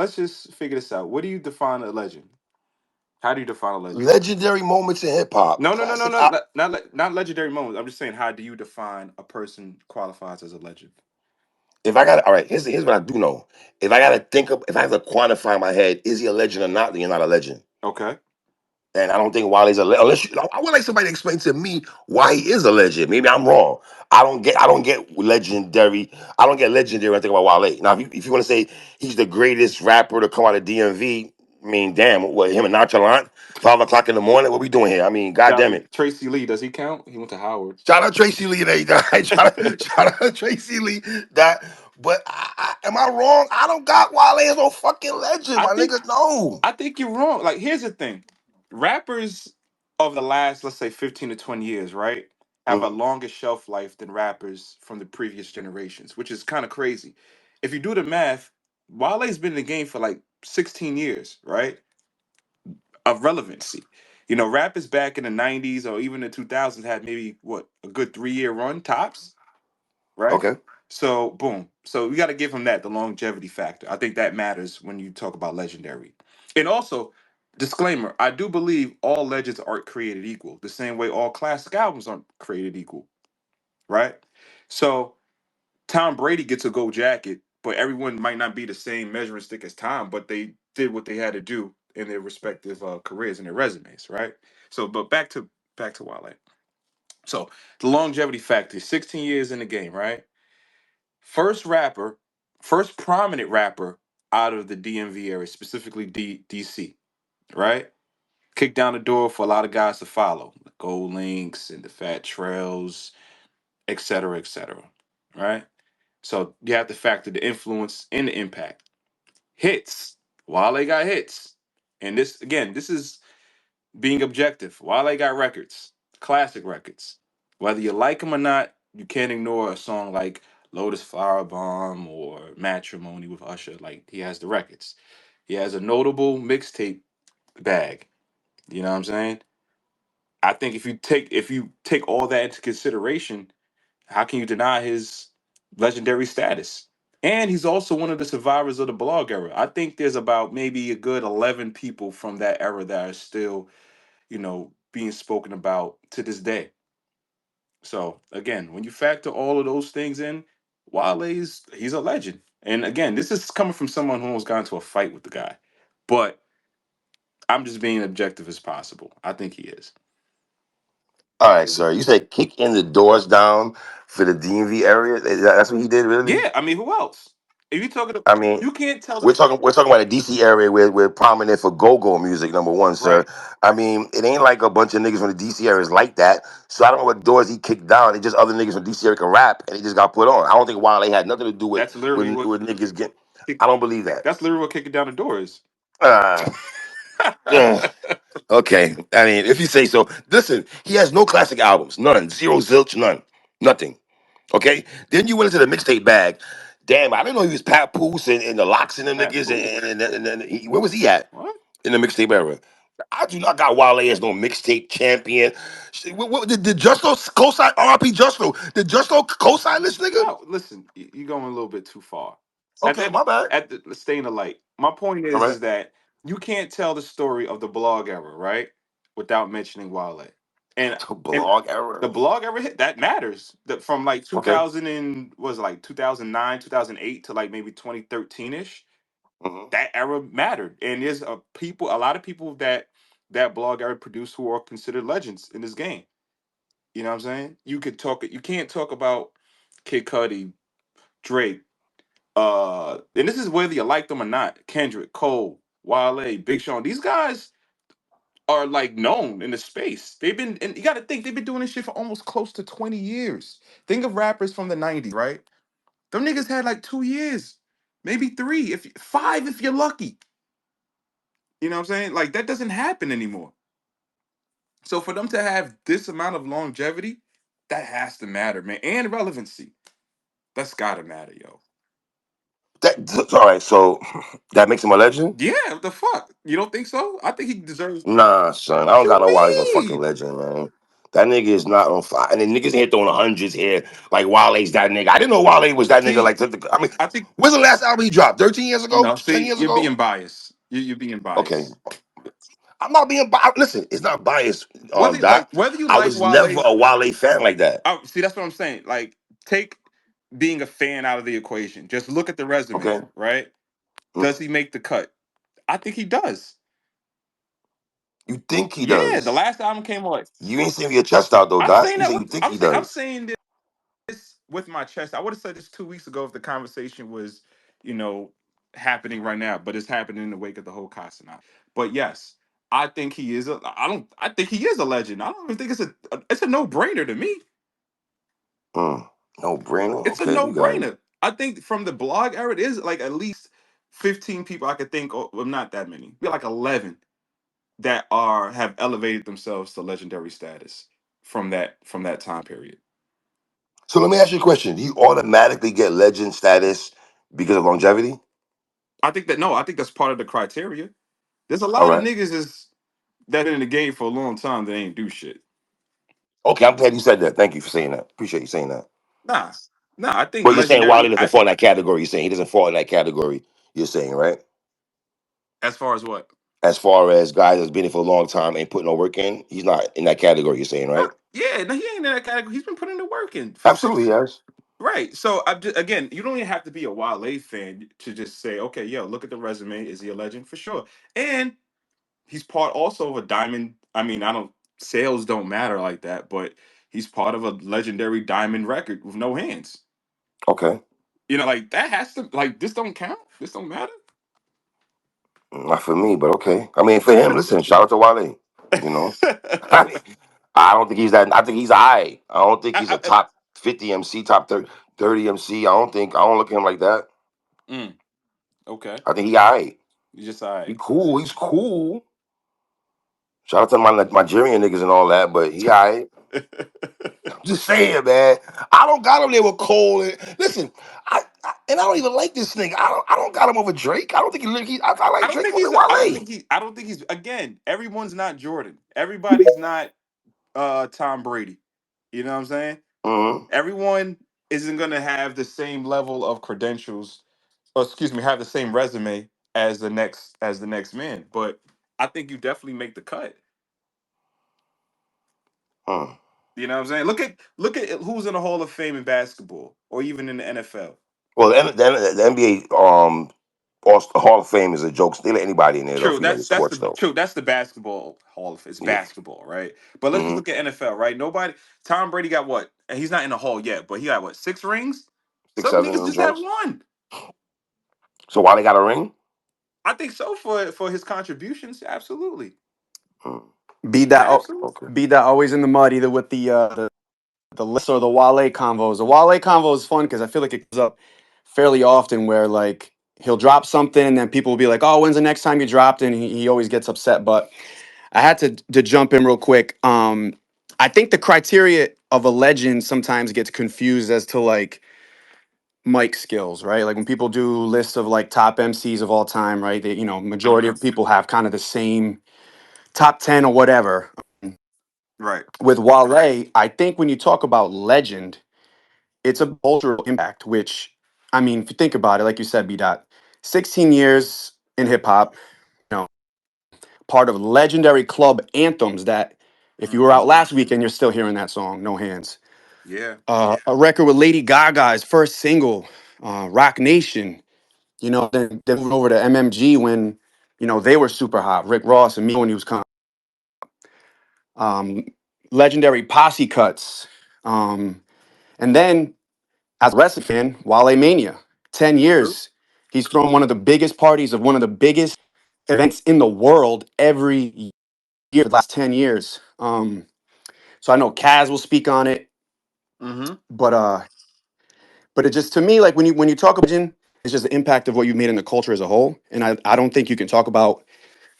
let's just figure this out. What do you define a legend? How do you define a legend? Legendary moments in hip hop, No, no, no, no, classic. no, not legendary moments. I'm just saying, how do you define a person qualifies as a legend? If I got all right, here's what I do know. If I got to think of, if I have to quantify in my head, is he a legend or not? Then you're not a legend. Okay. And I don't think Wale's a legend. Unless I would like somebody to explain to me why he is a legend. Maybe I'm wrong. I don't get legendary. I don't get legendary when I think about Wale. Now, if you want to say he's the greatest rapper to come out of DMV, I mean, damn, what him and Nonchalant, 5 o'clock in the morning, what we doing here? I mean, god Shout damn out it. Tracy Lee. Does he count? He went to Howard. Shout out Tracy Lee, that guy. Shout out Tracy Lee. That, but am I wrong? I don't got Wale as no fucking legend, I my think nigga. No. I think you're wrong. Like, here's the thing: rappers of the last, let's say, 15 to 20 years, right, have a Mhm. longer shelf life than rappers from the previous generations, which is kind of crazy. If you do the math, Wale's been in the game for like 16 years, right, of relevancy. You know, rappers back in the 90s or even the 2000s had maybe what, a good 3 year run tops, right? Okay. So boom. So we got to give him that, the longevity factor. I think that matters when you talk about legendary. And also, disclaimer: I do believe all legends aren't created equal. The same way all classic albums aren't created equal, right? So Tom Brady gets a gold jacket, but everyone might not be the same measuring stick as Tom, but they did what they had to do in their respective careers and their resumes, right? So, but back to Wale. So the longevity factor: 16 years in the game, right? First rapper, first prominent rapper out of the DMV area, specifically DC, right? Kicked down the door for a lot of guys to follow, the Gold Links and the Fat Trails, et cetera, right? So you have to factor the influence and the impact. Hits. Wale got hits. And this, again, this is being objective. Wale got records, classic records. Whether you like them or not, you can't ignore a song like Lotus Flower Bomb or Matrimony with Usher. Like, he has the records. He has a notable mixtape bag. You know what I'm saying? I think if you take all that into consideration, how can you deny his legendary status? And he's also one of the survivors of the blog era. I think there's about maybe a good 11 people from that era that are still, being spoken about to this day. So again, when you factor all of those things in, he's a legend. And again, this is coming from someone who almost got into a fight with the guy. But I'm just being objective as possible. I think he is. All right, sir. You said kick in the doors down for the DMV area. That's what he did, really. Yeah, I mean, who else? If you talking, I mean, you can't tell we're the talking about the DC area where we're prominent for go-go music. Number one, sir. right. I mean, it ain't like a bunch of niggas from the DC area is like that. So I don't know what doors he kicked down. It's just other niggas from DC area can rap, and he just got put on. I don't think Wale had nothing to do with That's literally what with niggas getting. I don't believe that. that's literally what kicking down the door is. Uh, yeah. Okay. I mean, if you say so. Listen, he has no classic albums. None. Zero zilch. None. Nothing. Okay. Then you went into the mixtape bag. Damn, I didn't know he was Pat Poose and the Locks and them niggas. Papoose. Where was he at What? in the mixtape era? I do not got Wale as no mixtape champion. Did Justo co-sign RP Justo? Did Justo co-sign this nigga? No, listen, you're going a little bit too far. At Okay, that, my bad. at the stay in the light. My point All is right. that you can't tell the story of the blog era, right, without mentioning Wale. And Blog era. the blog era hit that matters. From like Okay. 2000 and was it like 2009, 2008 to like maybe 2013 ish. Hmm. That era mattered, and there's a lot of people that blog era produced who are considered legends in this game. You know what I'm saying? You can't talk about Kid Cudi, Drake, and this is whether you like them or not. Kendrick, Cole, Wale, Big Sean. These guys are like known in the space. And you got to think they've been doing this shit for almost close to 20 years. Think of rappers from the 90s, right? Them niggas had like 2 years, maybe three, if five, if you're lucky. You know what I'm saying? Like, that doesn't happen anymore. So for them to have this amount of longevity, that has to matter, man, and relevancy. That's gotta matter, yo. All right. So that makes him a legend. Yeah, what the fuck? You don't think so? I think he deserves. Nah, son. I What don't you got no Wale as no fucking mean? legend, man. That nigga is not on fire. And then niggas ain't throwing hundreds here like Wale's that nigga. I didn't know Wale was that nigga. He, Like, I mean, I think when's the last album he dropped? 13 years ago? no. 10 See, years you're ago? being biased. You're being Okay. biased. I'm not being biased. Listen, it's not biased, Doc. Whether you I like was never Wale, a Wale fan like that. see that's what I'm saying. Like, take being a fan out of the equation. Just look at the resume, Okay? right? Does Mm. he make the cut? I think he does. You think he Yeah, the does. last album came on. You ain't saying your chest out though, I'm Doc. saying You that say with you think he I'm does. saying this with my chest. I would have said this 2 weeks ago if the conversation was, you know, happening right now, but it's happening in the wake of the whole Casanat. But yes, I think he is a. I don't. I think he is a legend. I don't even think it's a no brainer to me. Mm. No brainer. It's a Okay, no you got it. brainer. I think from the blog era, it is like at least 15 people I could think. Well, not that many. Be like 11 that are have elevated themselves to legendary status from that time period. So let me ask you a question. Do you automatically get legend status because of longevity? I think that no, I think that's part of the criteria. There's a All lot of right. niggas is that been in the game for a long time that ain't do shit. Okay, I'm glad you said that. Thank you for saying that. Appreciate you saying that. Nah, nah. I think But you're saying Wiley legendary. doesn't fall in that category. You're saying he doesn't fall in that category. You're saying, right? As far as what? As far as guys that's been here for a long time and putting no work in, he's not in that category. You're saying, Nah, right? yeah, no, he ain't in that category. He's been putting the work in for Absolutely, six. yes. Right. So I'm just, again, you don't even have to be a Wale fan to just say, okay, yo, look at the resume. Is he a legend for sure? And he's part also of a diamond. I mean, I don't sales don't matter like that, but he's part of a legendary diamond record with no hands. Okay. Like that has to like this don't count. This don't matter. Not for me, but okay. I mean, for him, listen, shout out to Wale. You know, I don't think he's that. I think he's high. I don't think he's a I, top 50 MC, top 30 MC. I don't look at him like that. mm, okay, I think he high. you just all He right. cool. He's cool. Shout out to my Nigerian niggas and all that, but he high. I'm just saying, man. I don't got him there with Cole. Listen, and I don't even like this nigga. I don't got him over Drake. I don't think I I like don't Drake think more he's. than Wale. I don't think he's. Again, everyone's not Jordan. Everybody's not Tom Brady. You know what I'm saying? Mm-hmm. Everyone isn't gonna have the same level of credentials, or excuse me, have the same resume as the next man. But I think you definitely make the cut. Mm. You know what I'm saying? Look at who's in the Hall of Fame in basketball or even in the NFL. Well, the NBA Hall of Fame is a joke. They let anybody in there though if True, you know your that's sports the though. true. That's the basketball hall of it's Yeah. basketball, right? But let's just Mm-hmm. look at NFL, right? Nobody. Tom Brady got what? And he's not in the hall yet, but he got what? 6 rings. 6, 7 of Niggas them just have joints. one. So Wale got a ring. I think so for his contributions. Absolutely, Mm. Be that absolutely. Okay. be that always in the mud, either with the list or the Wale convos. The Wale convo is fun because I feel like it comes up fairly often where like he'll drop something and then people will be like, "Oh, when's the next time you dropped?" And he always gets upset. But I had to jump in real quick. I think the criteria of a legend sometimes gets confused as to like mic skills, right? Like when people do lists of like top MCs of all time, right? They, majority Hmm. of people have kind of the same top 10 or whatever. Right. With Wale, I think when you talk about legend, it's a cultural impact, which, I mean, if you think about it, like you said, B Dot, 16 years in hip hop, you know, part of legendary club anthems that if you were Hmm. out last weekend, you're still hearing that song, No Hands. Yeah. A record with Lady Gaga's first single, Rock Nation, then moving over to MMG when, they were super hot. Rick Ross and me when he was coming. Um, legendary posse cuts. And then as a wrestling fan, Wale Mania, 10 True. years. He's thrown one of the biggest parties of one of the biggest events in the world every year, the last 10 years. So I know Kaz will speak on it, Hmm. but it just to me, like when you talk about religion, it's just the impact of what you made in the culture as a whole. And I don't think you can talk about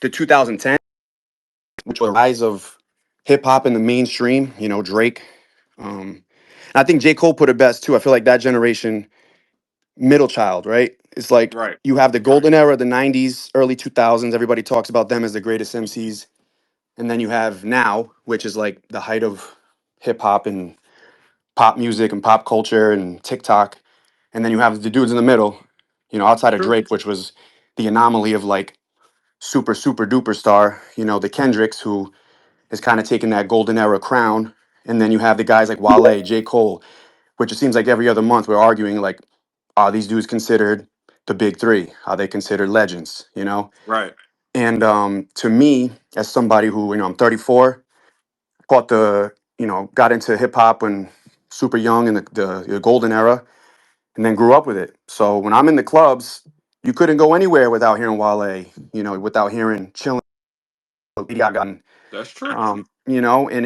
the 2010, which was the rise of hip hop in the mainstream, Drake. And I think J. Cole put it best too. I feel like that generation middle child, right? It's like Right. you have the golden era, the 90s, early 2000s. Everybody talks about them as the greatest MCs. And then you have now, which is like the height of hip hop and pop music and pop culture and TikTok, and then you have the dudes in the middle, outside of True. Drake, which was the anomaly of like super super duper star, the Kendricks who is kind of taking that golden era crown, and then you have the guys like Wale, J. Cole, which it seems like every other month we're arguing like, are these dudes considered the big three? Are they considered legends? Right. And to me, as somebody who, I'm 34, caught got into hip hop when super young in the golden era, and then grew up with it. So when I'm in the clubs, you couldn't go anywhere without hearing Wale, without hearing Chillin', Lady Gaga, That's true.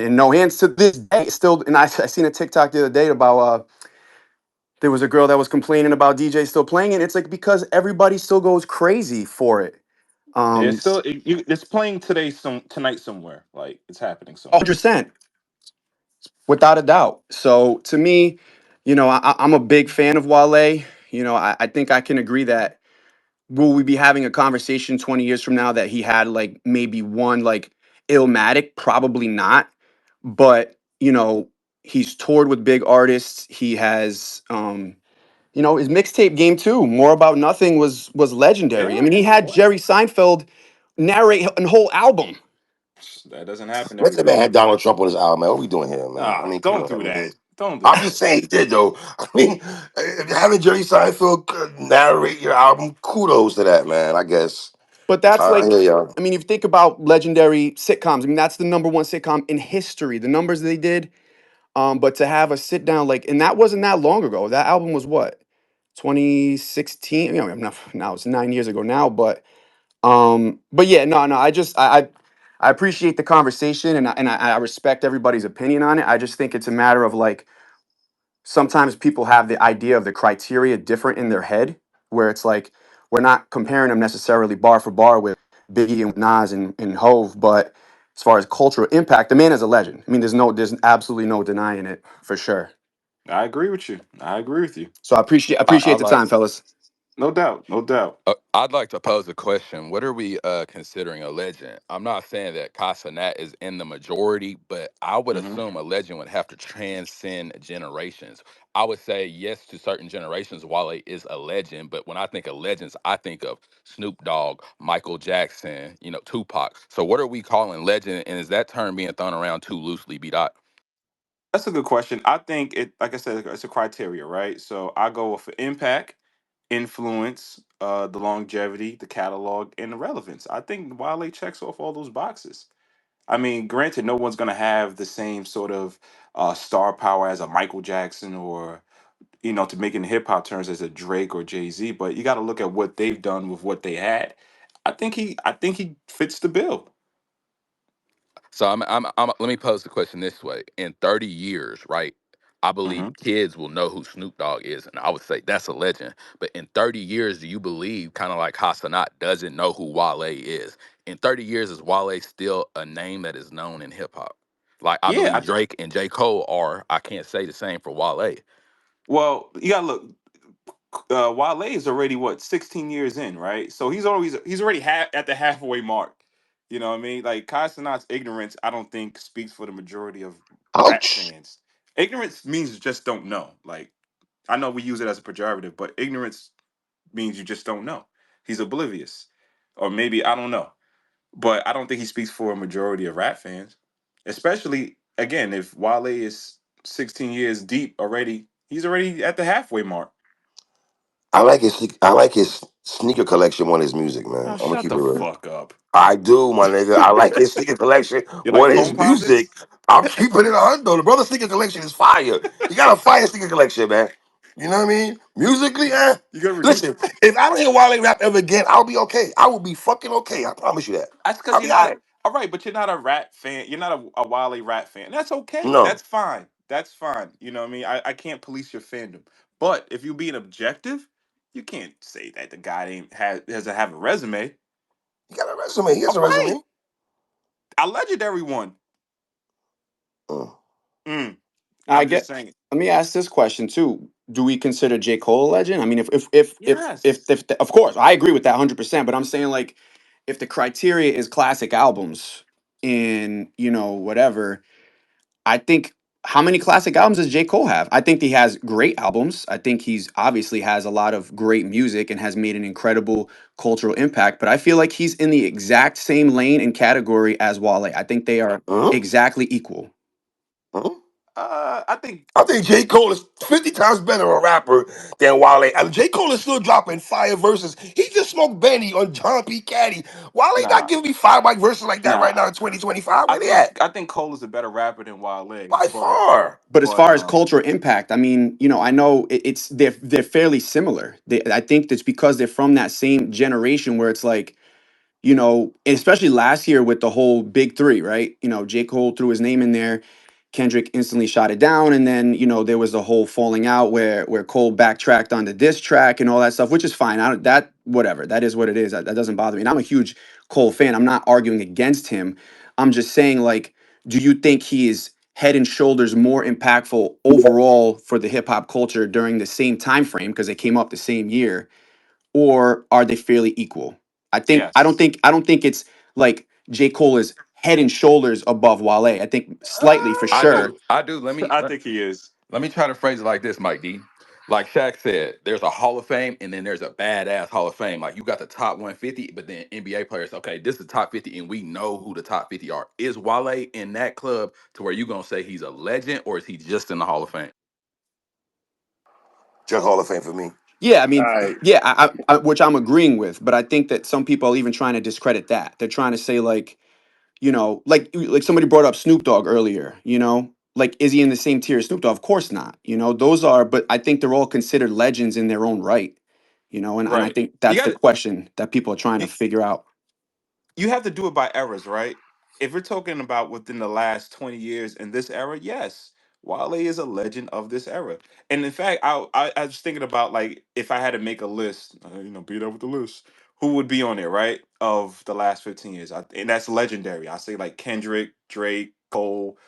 and no hands to this day. Still, and I seen a TikTok the other day about there was a girl that was complaining about DJ still playing it. It's like because everybody still goes crazy for it. Yeah, it's Um, still it's playing today tonight somewhere. Like it's happening somewhere. 100%, without a doubt. So to me, I'm a big fan of Wale. I think I can agree that will we be having a conversation 20 years from now that he had like maybe one like Illmatic? Probably not. But, he's toured with big artists. He has his mixtape game too. More About Nothing was legendary. I Yeah. mean, he had Jerry Seinfeld narrate a whole album. That doesn't happen Let every the man day. have Donald Trump on his album, man. What we doing here, man? I Ah, mean, come don't on, do man. that. Don't do I'm that. just saying he did though. I mean, having Jerry Seinfeld narrate your album, kudos to that, man. I guess. But that's I like, hear y'all. I mean, if you think about legendary sitcoms, I mean, that's the number one sitcom in history. The numbers they did. But to have a sit down like, and that wasn't that long ago. That album was what, 2016? Now it's 9 years ago now. But yeah, no. I appreciate the conversation, and I respect everybody's opinion on it. I just think it's a matter of like sometimes people have the idea of the criteria different in their head, where it's like we're not comparing them necessarily bar for bar with Biggie and Nas and Hove, but as far as cultural impact, the man is a legend. I mean, there's absolutely no denying it for sure. I agree with you. I agree with you. So I appreciate I appreciate the like. time, fellas. No doubt. No doubt. I'd like to pose a question. What are we considering a legend? I'm not saying that Casanat is in the majority, but I would Hmm. assume a legend would have to transcend generations. I would say yes to certain generations. Wale is a legend, but when I think of legends, I think of Snoop Dogg, Michael Jackson, Tupac. So what are we calling legend? And is that term being thrown around too loosely, B. That's a good question. I think it, like I said, it's a criteria, right? So I go for impact, influence, the longevity, the catalog, and the relevance. I think Wale checks off all those boxes. I mean, granted, no one's gonna have the same sort of star power as a Michael Jackson or to make it in hip hop terms as a Drake or Jay Z, but you got to look at what they've done with what they had. I think he fits the bill. So let me pose the question this way: in 30 years, right? I believe Hmm. kids will know who Snoop Dogg is, and I would say that's a legend. But in 30 years, do you believe, kind of like Hassanat doesn't know who Wale is? In 30 years, is Wale still a name that is known in hip hop? Like I Yeah. believe Drake and J. Cole are. I can't say the same for Wale. Well, you got to look. Wale is already what 16 years in, right? So he's already at the halfway mark. You know what I mean? Like Kai Cenat's ignorance, I don't think speaks for the majority of rap Ouch. fans. Ignorance means you just don't know. Like I know we use it as a pejorative, but ignorance means you just don't know. He's oblivious, or maybe I don't know. But I don't think he speaks for a majority of rap fans, especially again if Wale is 16 years deep already. He's already at the halfway mark. I like his sneaker collection on his music, man. Oh, I'm gonna shut keep the it real. fuck up. I do, my nigga. I like his sneaker collection You like on his phone music. posits? I'm keeping it a hundo. The brother sneaker collection is fire. He got a fire sneaker collection, man. You know what I mean? Musically, You gonna reduce? listen, if I don't hear Wale rap ever again, I'll be okay. I will be fucking okay. I promise you that. That's because I'll you're be all not right. all right, but you're not a rap fan. You're not a Wale rap fan. That's okay. No. That's fine. That's fine. You know what I mean? I can't police your fandom. But if you being objective, you can't say that the guy ain't doesn't have a resume. He got a resume. He has All a right. resume. A legendary one. Mm. Mm, I I'm just get. saying. Let me ask this question too: do we consider J. Cole a legend? I mean, Yes. of course, I agree with that 100%. But I'm saying like, if the criteria is classic albums and whatever, I think. how many classic albums does J. Cole have? I think he has great albums. I think he's obviously has a lot of great music and has made an incredible cultural impact. But I feel like he's in the exact same lane and category as Wale. I think they are Huh? exactly equal. Huh? I think I think J. Cole is 50 times better a rapper than Wale. And J. Cole is still dropping fire verses. He just smoked Benny on John P. Caddy. Wale not nah, giving me fire like verses like that right nah. now in 2025. Where they at? I think Cole is a better rapper than Wale, By far. But as but far as cultural impact, I mean, I know it's they're fairly similar. I think that's because they're from that same generation where it's like, especially last year with the whole big three, right? J. Cole threw his name in there. Kendrick instantly shot it down. And then, there was the whole falling out where Cole backtracked on the diss track and all that stuff, which is fine. Whatever. That is what it is. That doesn't bother me. And I'm a huge Cole fan. I'm not arguing against him. I'm just saying, like, do you think he is head and shoulders more impactful overall for the hip hop culture during the same time frame because they came up the same year, or are they fairly equal? yes. I don't think it's like J. Cole is head and shoulders above Wale. I think slightly for I sure. do. I do. I think he is. Let me try to phrase it like this, Mike D. Like Shaq said, there's a Hall of Fame and then there's a badass Hall of Fame. Like you got the top 150, but then NBA players, okay, this is the top 50 and we know who the top 50 are. Is Wale in that club to where you going to say he's a legend or is he just in the Hall of Fame? Just Hall of Fame for me. Yeah, I All mean, right. yeah, which I'm agreeing with, but I think that some people are even trying to discredit that. They're trying to say like, like somebody brought up Snoop Dogg earlier. Like is he in the same tier as Snoop Dogg? Of course not. Those are, but I think they're all considered legends in their own right. And I Right. think You that's the got question that people are trying to to. figure out. You have to do it by eras, right? If we're talking about within the last 20 years in this era, yes, Wale is a legend of this era. And in fact, I was thinking about like if I had to make a list, beat up with the list, who would be on there, right? Of the last 15 years. And that's legendary. I say like Kendrick, Drake, Cole,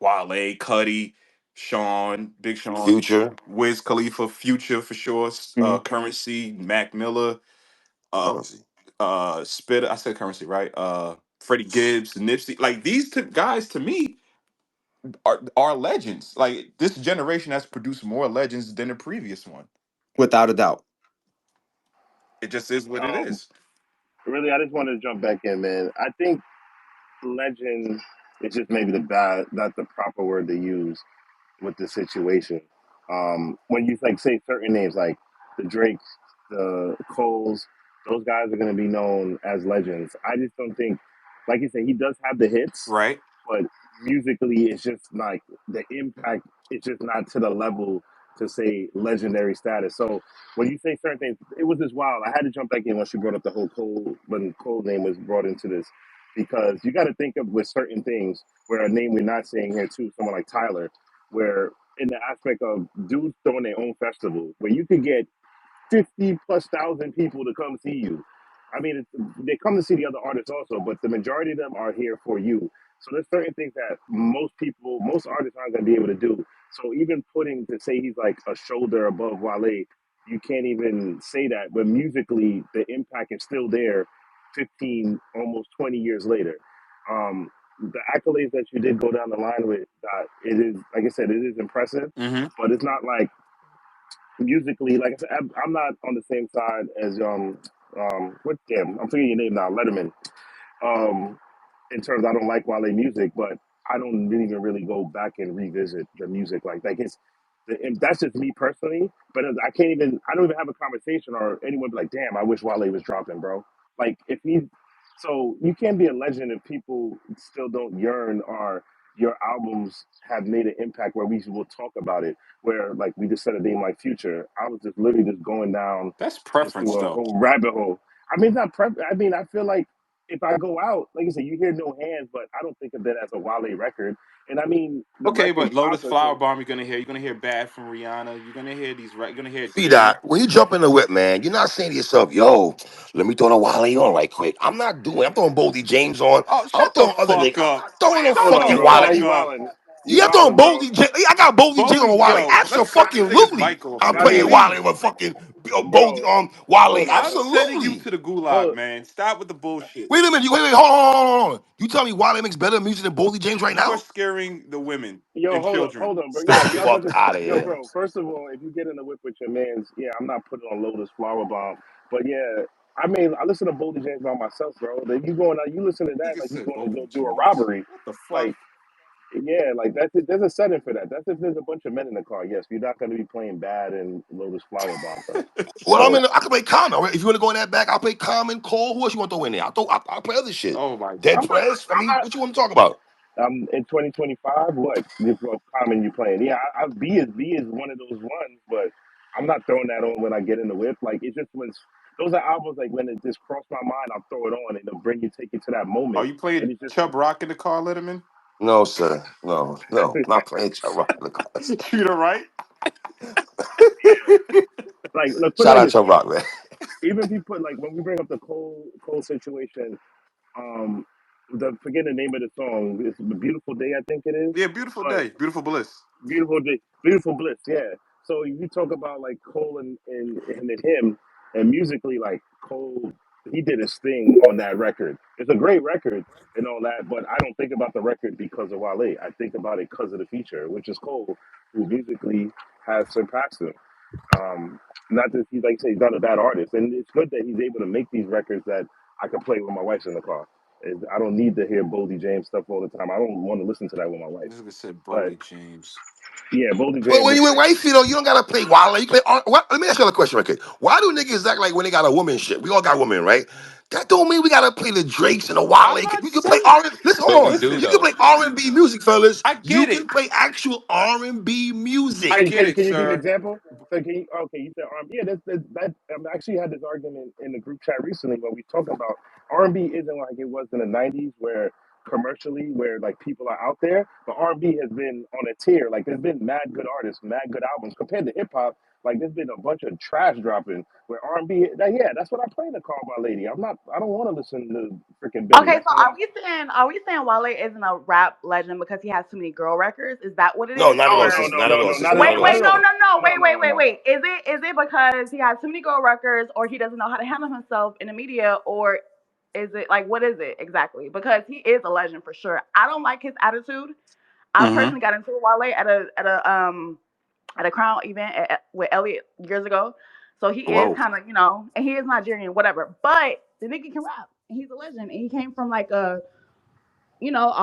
Wale, Cuddy, Sean, Big Sean, Future. Wiz Khalifa, Future for sure, Mhm. Currency, Mac Miller, uh Currency. Spit. I said Currency, right? Freddie Gibbs, Nipsey. Like these guys to me are legends. Like this generation has produced more legends than the previous one. Without a doubt. It just is what it is. Really, I just wanted to jump back in, man. I think legend is just maybe not the proper word to use with the situation. When you like say certain names like the Drakes, the Coles, those guys are going to be known as legends. I just don't think, like you said, he does have the hits, Right? but musically, it's just like the impact. It's just not to the level to say legendary status. So when you say certain things, it was just wild. I had to jump back in once you brought up the whole Cole when Cole name was brought into this because you got to think of with certain things where a name we're not saying here too, someone like Tyler, where in the aspect of dudes throwing their own festival where you could get 50 plus thousand people to come see you. I mean, they come to see the other artists also, but the majority of them are here for you. So there's certain things that most artists aren't going to be able to do. So even putting to say he's like a shoulder above Wale, you can't even say that. But musically, the impact is still there 15, almost 20 years later. The accolades that you did go down the line with, it is, like I said, it is impressive, Mm-hmm. but it's not like musically, like I said, I'm not on the same side as what damn I'm forgetting your name now, Letterman. Um, in terms, I don't like Wale music, but I don't even really go back and revisit the music like it's. And that's just me personally, but I can't even. I don't even have a conversation or anyone be like, "Damn, I wish Wale was dropping, bro." Like if he, so you can't be a legend if people still don't yearn or your albums have made an impact where we will talk about it. Where like we just said a name like Future, I was just literally just going down That's into preference a though. whole rabbit hole. I mean, it's not prep. I mean, I feel like if I go out, like you said, you hear No Hands, but I don't think of that as a Wale record. And I mean, the Okay, record but Lotus popping. Flower So Bomb, you're gonna hear Bad from Rihanna. You're gonna hear these right. You're gonna hear See Diddy. that when you jump in the whip, man, you're not saying to yourself, "Yo, let me throw the Wale on right quick." I'm not doing. I'm throwing Boldy James on. Oh, I'm shut the throwing other fuck niggas. I'm up! not throwing no Shut hold on, the fucking hold on. Now Wale. fuck you up! wildin'. You You're throwing wildin', bro. Boldy. I got Boldy J on Bowley, Wale. yo, let's cut these niggas Absolutely. mic off, I'm Now man. playing Diddy. Wale Please. with fucking Both bro. Wale. Hold I'm on, sending you Absolutely. to the gulag, hold. man. Stop with the bullshit. Wait a minute. Wait, hold on, hold on. You tell me Wale makes better music than Boldy James right You are now? scaring the women Yo, and children. hold on, bro. The Y'all, Stop y'all it. fuck talking. out of Yo, here. bro. First of all, if you get in the whip with your man's, yeah, I'm not putting on Lotus Flower Bomb, but yeah, I mean, I listen to Boldy James by myself, bro. Then you going out, you listen to that Nigga like you said going to go Boldy do a James. robbery, What the fuck? like yeah, like that's it. There's a setting for that. That's if there's a bunch of men in the car. Yes, you're not going to be playing bad and Lotus Flower Bomb, bro. Well, So I can play Common. Right? If you want to go in that back, I'll play Common, Cole. Who else you want to throw in there? I'll play other shit. Oh my Dead I'm god. not. Prez. I I'm mean, not. what you want to talk about? In 2025, what common you playing? Yeah, B is one of those ones, but I'm not throwing that on when I get in the whip. Like it just when those are albums like when it just crossed my mind, I'll throw it on and it'll bring you, take you to that Are moment, you playing and it's just Chub Rock in the car, Letterman? No, sir. No, no. Not playing Chuck Rock in the class. You the right? like look, put it Shout like out this. Chuck Rock, man. Even if you put like when we bring up the Cole situation, um, the forget the name of the song. It's a beautiful day, I think it is. Yeah, beautiful But day. Beautiful bliss. beautiful day, beautiful bliss. Yeah. So you talk about like Cole and him, and musically, like Cole, he did his thing on that record. It's a great record and all that, but I don't think about the record because of Wale. I think about it because of the feature, which is Cole, who musically has surpassed him. Um, not that he's like I say he's not a bad artist, and it's good that he's able to make these records that I can play when my wife's in the car. I don't need to hear Boldy James stuff all the time. I don't want to listen to that with my wife. This nigga said But Boldy James. yeah, Boldy Well, James when is you with like, wifey though, you don't gotta play Wale. You play. Let me ask you a question, right quick. Why do niggas act like when they got a woman shit? We all got women, right? That don't mean we gotta play the Drakes and the Wale. I'm not You can play saying. R. Listen, hold But on. we do Listen, You can though. play R&B music, fellas. I You get can it. play actual R&B I music. hey, get it, can you give an sir. example? So can you, okay, you said R&B. Yeah, that I actually had this argument in the group chat recently when we talked about R&B isn't like it was in the '90s where commercially where like people are out there, but R&B has been on a tier. Like there's been mad good artists, mad good albums compared to hip hop. Like there's been a bunch of trash dropping where R&B. Yeah, that's what I play in the car, my lady. I'm not. I don't want to listen to freaking Betty. Okay, That's so what I'm. are we saying Wale isn't a rap legend because he has too many girl records? Is that what it No, is? not at all, Or sis. Not at all, sis. Not at Not wait, at all. all, Not wait, at sis. no, all. no, no, No, wait, no, wait, no, wait, no. wait. Is it because he has too many girl records, or he doesn't know how to handle himself in the media, or is it like what is it exactly? Because he is a legend for sure. I don't like his attitude. I Mm-hmm. personally got into Wale at a Crown event with Elliot years ago. So he is Whoa. kind of, and he is Nigerian, whatever. But the nigga can rap. And he's a legend. And he came from like a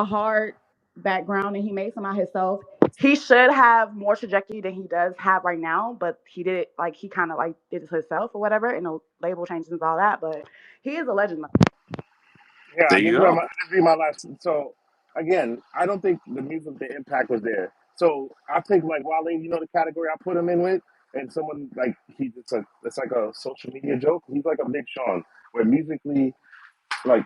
hard background and he made some out himself. He should have more trajectory than he does have right now, but he did it like he kind of like did it to himself or whatever, and the label changes and all that. But he is a legend. Yeah, There I you just go. read my last. So again, I don't think the music, the impact was there. So I think like Wale, the category I put him in with, and someone like it's like a social media joke. He's like a Big Sean, where musically, like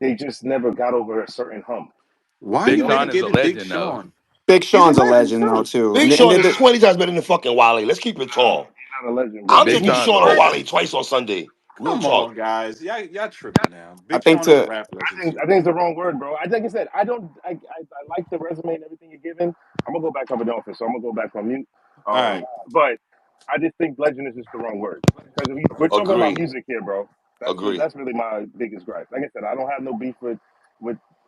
they just never got over a certain hump. Why are You Big you know, Sean is a negating Big legend though. Sean? Big He's a Sean's a legend legend though too. too, Big and Sean is the 20 times better than fucking Wale. Let's keep it tall. he's not a legend, bro. I'll Big take Big He's Sean's a Sean or not. Wale legend. twice on Sunday. Real Come talk. on, guys. Y'all tripping now. I Big think Sean is a to rap legend too. I think it's the wrong word, bro. Like I said, I don't. I like the resume and everything you're giving. I'm gonna go back up in the office, so I'm gonna go back on mute. All right. But I just think legend is just the wrong word because we're talking about Agree. music here, bro. Agree. That's really my biggest gripe. Like I said, I don't have no beef with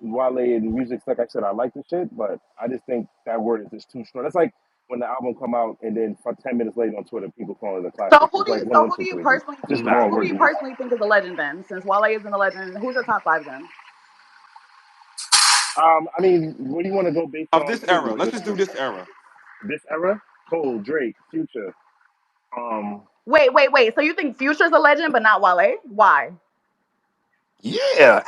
Wale and music. Like I said, I like the shit, but I just think that word is just too strong. That's like when the album come out and then for 10 minutes later on Twitter, people calling it a So classic. who It's do like you one of so them who do you situations. personally Just the Nah. wrong who do word you to use. personally think is a legend then? Since Wale isn't a legend, who's your top five then? I mean, what do you want to go based Of on this too? era. Let's just do this era. This era, Cole, Drake, Future. Um, Wait, wait, wait. So you think Future's a legend, but not Wale? Why? Yeah,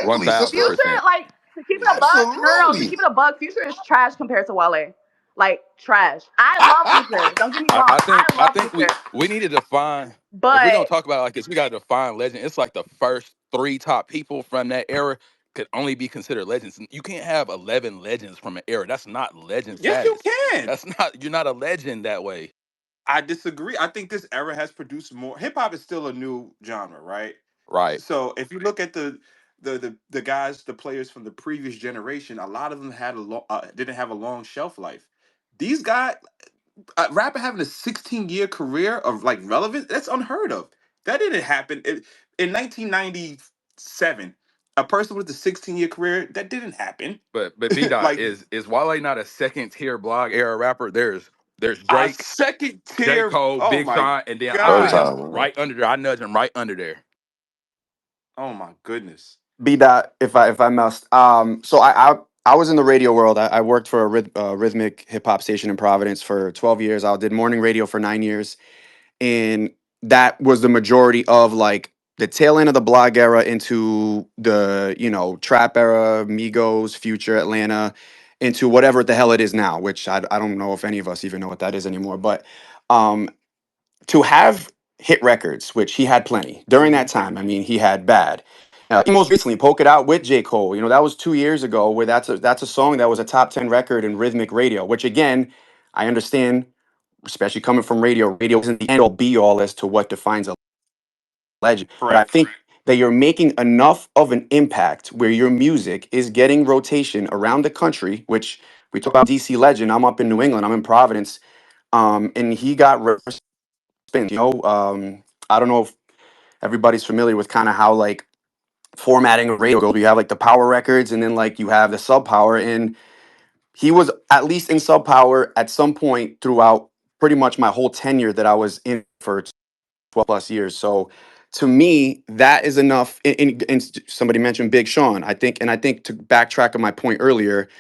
One absolutely, thousand sister. Future, percent. like to keep it a buck. No, no, no. To Absolutely. keep it a buck, Future is trash compared to Wale. Like trash. I love Future. Don't get me I, wrong. I think I I love think Future, we need to define if we're gonna but talk about it like this, we gotta define legend. It's like the first three top people from that era could only be considered legends. You can't have 11 legends from an era. That's not legend Yes, you status. can. That's not you're not a legend that way. I disagree. I think this era has produced more. Hip hop is still a new genre, right? Right. So if you look at the guys, the players from the previous generation, a lot of them didn't have a long shelf life. These guys, A rapper having a 16-year career of like relevance, that's unheard of. That didn't happen in 1997. A person with a 16-year career, that didn't happen. But B Dot Like is Wale not a second tier blog era rapper? There's a Drake, second J tier. Cole, Oh Big my Sean, and then I Third put God. him time, man. right under there. I nudge him right under there. Oh my goodness. B dot, if I must. So I was in the radio world. I worked for a rhythmic hip hop station in Providence for 12 years. I did morning radio for 9 years, and that was the majority of like the tail end of the blog era into the trap era, Migos, Future, Atlanta, into whatever the hell it is now. Which I don't know if any of us even know what that is anymore. But um, to have hit records, which he had plenty during Hmm. that time. I mean, he had Bad. Most recently, Poke It Out with J. Cole. That was 2 years ago. Where that's a song that was a top 10 record in rhythmic radio. Which again, I understand, especially coming from radio. Radio isn't the end all be all as to what defines a legend. But I Correct. think that you're making enough of an impact where your music is getting rotation around the country. Which we talk about DC Legend. I'm up in New England. I'm in Providence. And he got spin. I don't know if everybody's familiar with kind of how like formatting a radio goes. You have like the power records, and then like you have the sub power, and he was at least in sub power at some point throughout pretty much my whole tenure that I was in for 12 plus years. So to me, that is enough. And somebody mentioned Big Sean. I think to backtrack on my point earlier,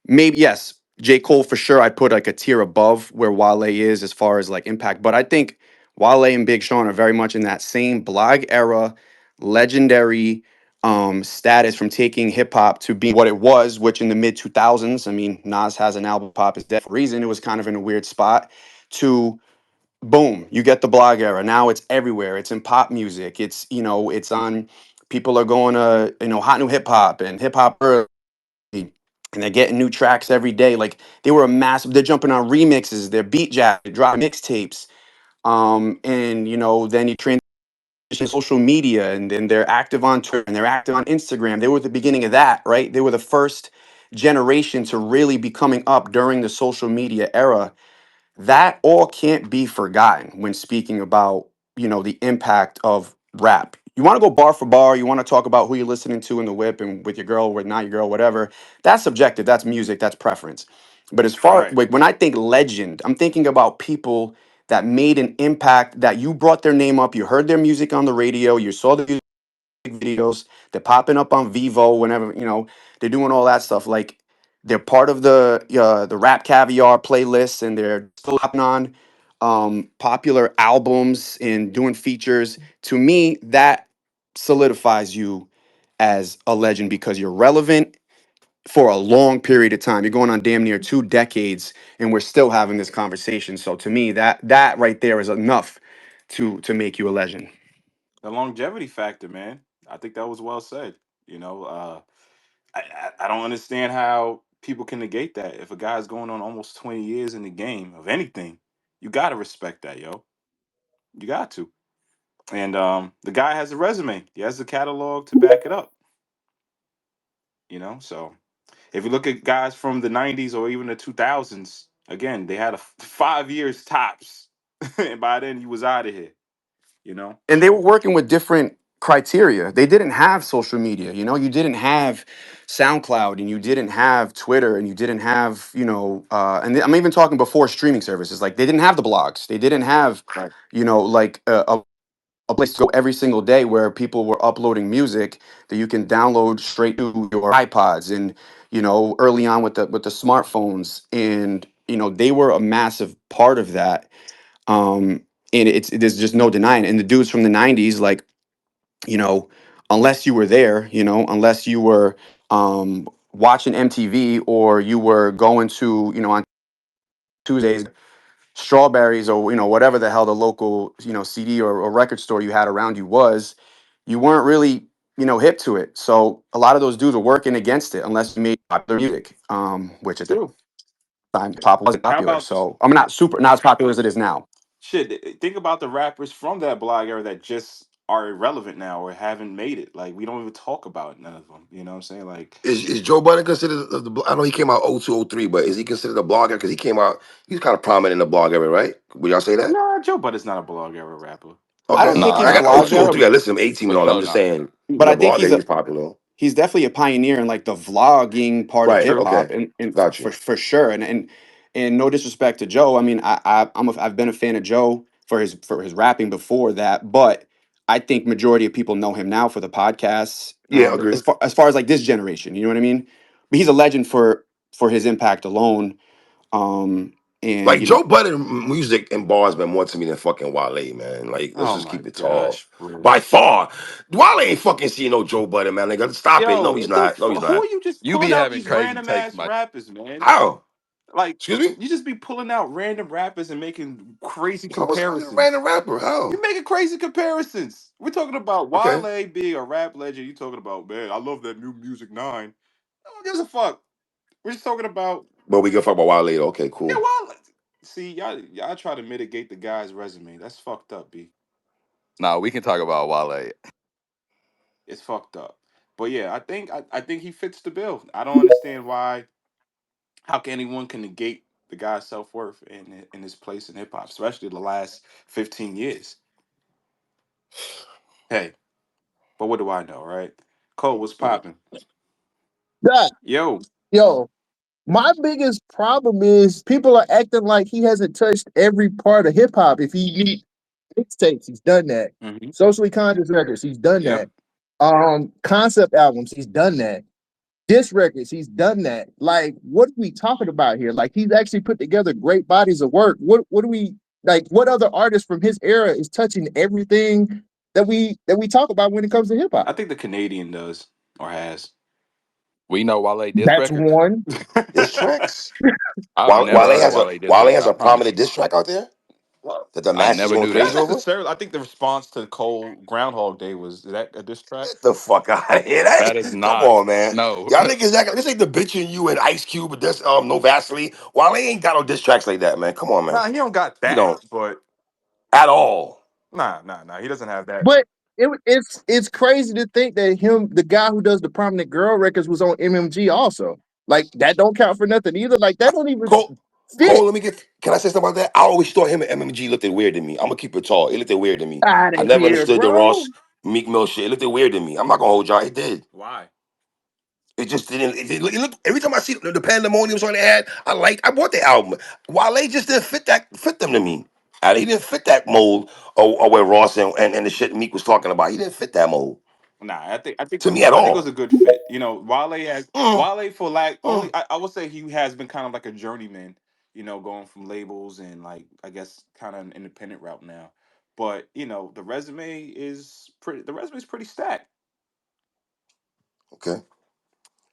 maybe yes, J. Cole for sure. I'd put like a tier above where Wale is as far as like impact. But I think Wale and Big Sean are very much in that same blog era, legendary status from taking hip hop to being what it was, which in the mid 2000s, I mean, Nas has an album Pop is Dead for a reason. It was kind of in a weird spot to boom, you get the blog era. Now it's everywhere. It's in pop music. It's on people are going to, hot new hip hop and hip hop and they're getting new tracks every day. Like they were a massive. They're jumping on remixes. They're beat jack, they drop mixtapes. And then you transition to social media, and then they're active on Twitter and they're active on Instagram. They were at the beginning of that, right? They were the first generation to really be coming up during the social media era. That all can't be forgotten when speaking about the impact of rap. You want to go bar for bar, you want to talk about who you're listening to in the whip and with your girl, with not your girl, whatever. That's subjective, that's music, that's preference. But as far Right. like when I think legend, I'm thinking about people that made an impact, that you brought their name up, you heard their music on the radio, you saw the videos. They're popping up on Vivo whenever they're doing all that stuff. Like they're part of the Rap Caviar playlists, and they're still hopping on popular albums and doing features. To me, that solidifies you as a legend because you're relevant for a long period of time. You're going on damn near 2 decades, and we're still having this conversation. So to me, that right there is enough to make you a legend. The longevity factor, man. I think that was well said. You know, I don't understand how people can negate that. If a guy's going on almost 20 years in the game of anything, you got to respect that, yo. You got to. And the guy has a resume. He has a catalog to back it up. So if you look at guys from the 90s or even the 2000s, again, they had a 5 years tops, and by then you was out of here. You know. And they were working with different criteria. They didn't have social media, you didn't have SoundCloud, and you didn't have Twitter, and you didn't have, I'm even talking before streaming services. Like they didn't have the blogs. They didn't have, Right. like a place to go every single day where people were uploading music that you can download straight to your iPods. And, early on with the smartphones, and, they were a massive part of that. And there's just no denying it. And the dudes from the 90s, like, you know, unless you were there, unless you were watching MTV, or you were going to, on Tuesdays, Strawberries, or, whatever the hell the local, CD or record store you had around you was, you weren't really, hip to it. So a lot of those dudes were working against it unless you made popular music, which at the True. time pop wasn't How popular. about So I'm not as popular as it is now. shit? Think about the rappers from that blog era that just are irrelevant now or haven't made it. Like we don't even talk about none of them. You know what I'm saying? Like, Is Joe Budden considered I know he came out 0203, but is he considered a blogger? Because he came out, he's kind of prominent in the blog era, right? Would y'all say that? nah, Joe Budden's not a blog era rapper. I Okay. don't think Nah, he's I not got for 0203. blogger, I listened to 18 for and all. I'm sure just not. saying, but he's a I think blogger. He's popular. he's definitely a pioneer in like the vlogging part of Right. hip True. hop, Okay. and Got you. for sure. And no disrespect to Joe. I mean, I've been a fan of Joe for his rapping before that, but I think majority of people know him now for the podcasts. Yeah, agree. As far as like this generation, you know what I mean. But he's a legend for his impact alone. And Like you know, Joe Budden music and bars been more to me than fucking Wale, man. Like, let's Oh just my keep it tall. gosh, bro. By far, Wale ain't fucking seeing no Joe Budden, man. Nigga, stop it. Yo, No, he's what the not. No, he's who not. are you just You pulling be out having these crazy random takes, ass Mike. rappers, man? How? Like Excuse me? you just be pulling out random rappers and making crazy I was fucking a random comparisons. rapper. You How? making crazy comparisons. We're talking about Okay. Wale being a rap legend. You talking about, man, I love that new Music 9. No one gives a fuck. We're just talking about, But we can talk about Wale later. Okay, yeah, cool. Wale. See, y'all try to mitigate the guy's resume. That's fucked up, B. Nah, we can talk about Wale. It's fucked up. But yeah, I think he fits the bill. I don't understand why. How can anyone can negate the guy's self worth in his place in hip hop, especially the last 15 years? Hey, but what do I know, right? Cole, what's popping? That Yo, yo, my biggest problem is people are acting like he hasn't touched every part of hip hop. If he need mixtapes, he's done that. hmm, Socially conscious records, he's done yep. that. Concept albums, he's done that. Diss records, he's done that. Like, what are we talking about here? Like, he's actually put together great bodies of work. What do we like? What other artist from his era is touching everything that we talk about when it comes to hip hop? I think the Canadian does or has. We know Wale diss That's records. one. Diss tracks. I've Wale, never Wale heard of has a Wale diss Wale records. has I a promise prominent you. diss track out there that the I masses never going knew Not crazy that. over. necessarily. I think the response to Cole Groundhog Day was, is that a diss track? Get the fuck out of here. That is Come not. on, man. No. Y'all niggas this ain't the bitching you and Ice Cube, but this no Vaseline. Wale ain't got no diss tracks like that, man. Come on, man. Nah, he don't got He that, don't but at all. nah. He doesn't have that. But it's crazy to think that the guy who does the prominent girl records, was on MMG also. Like that don't count for nothing either. Like that don't even Cole, fit. Cole, can I say something about that? I always thought him and MMG looked weird to me. I'm gonna keep it tall. It looked weird to me. Out I of never here, understood the bro. Ross Meek Mill shit. It looked weird to me. I'm not gonna hold y'all. It did. Why? It just didn't. It looked, every time I see the pandemonium song they had, I bought the album. Wale just didn't fit them to me. He didn't fit that mold or where Ross and the shit Meek was talking about. He didn't fit that mold Nah, to me at I think it was all. a good fit. You know, Mm, Wale for like mm. only I would say he has been kind of like a journeyman, you know, going from labels and like I guess kind of an independent route now. But, you know, the resume is pretty stacked. Okay.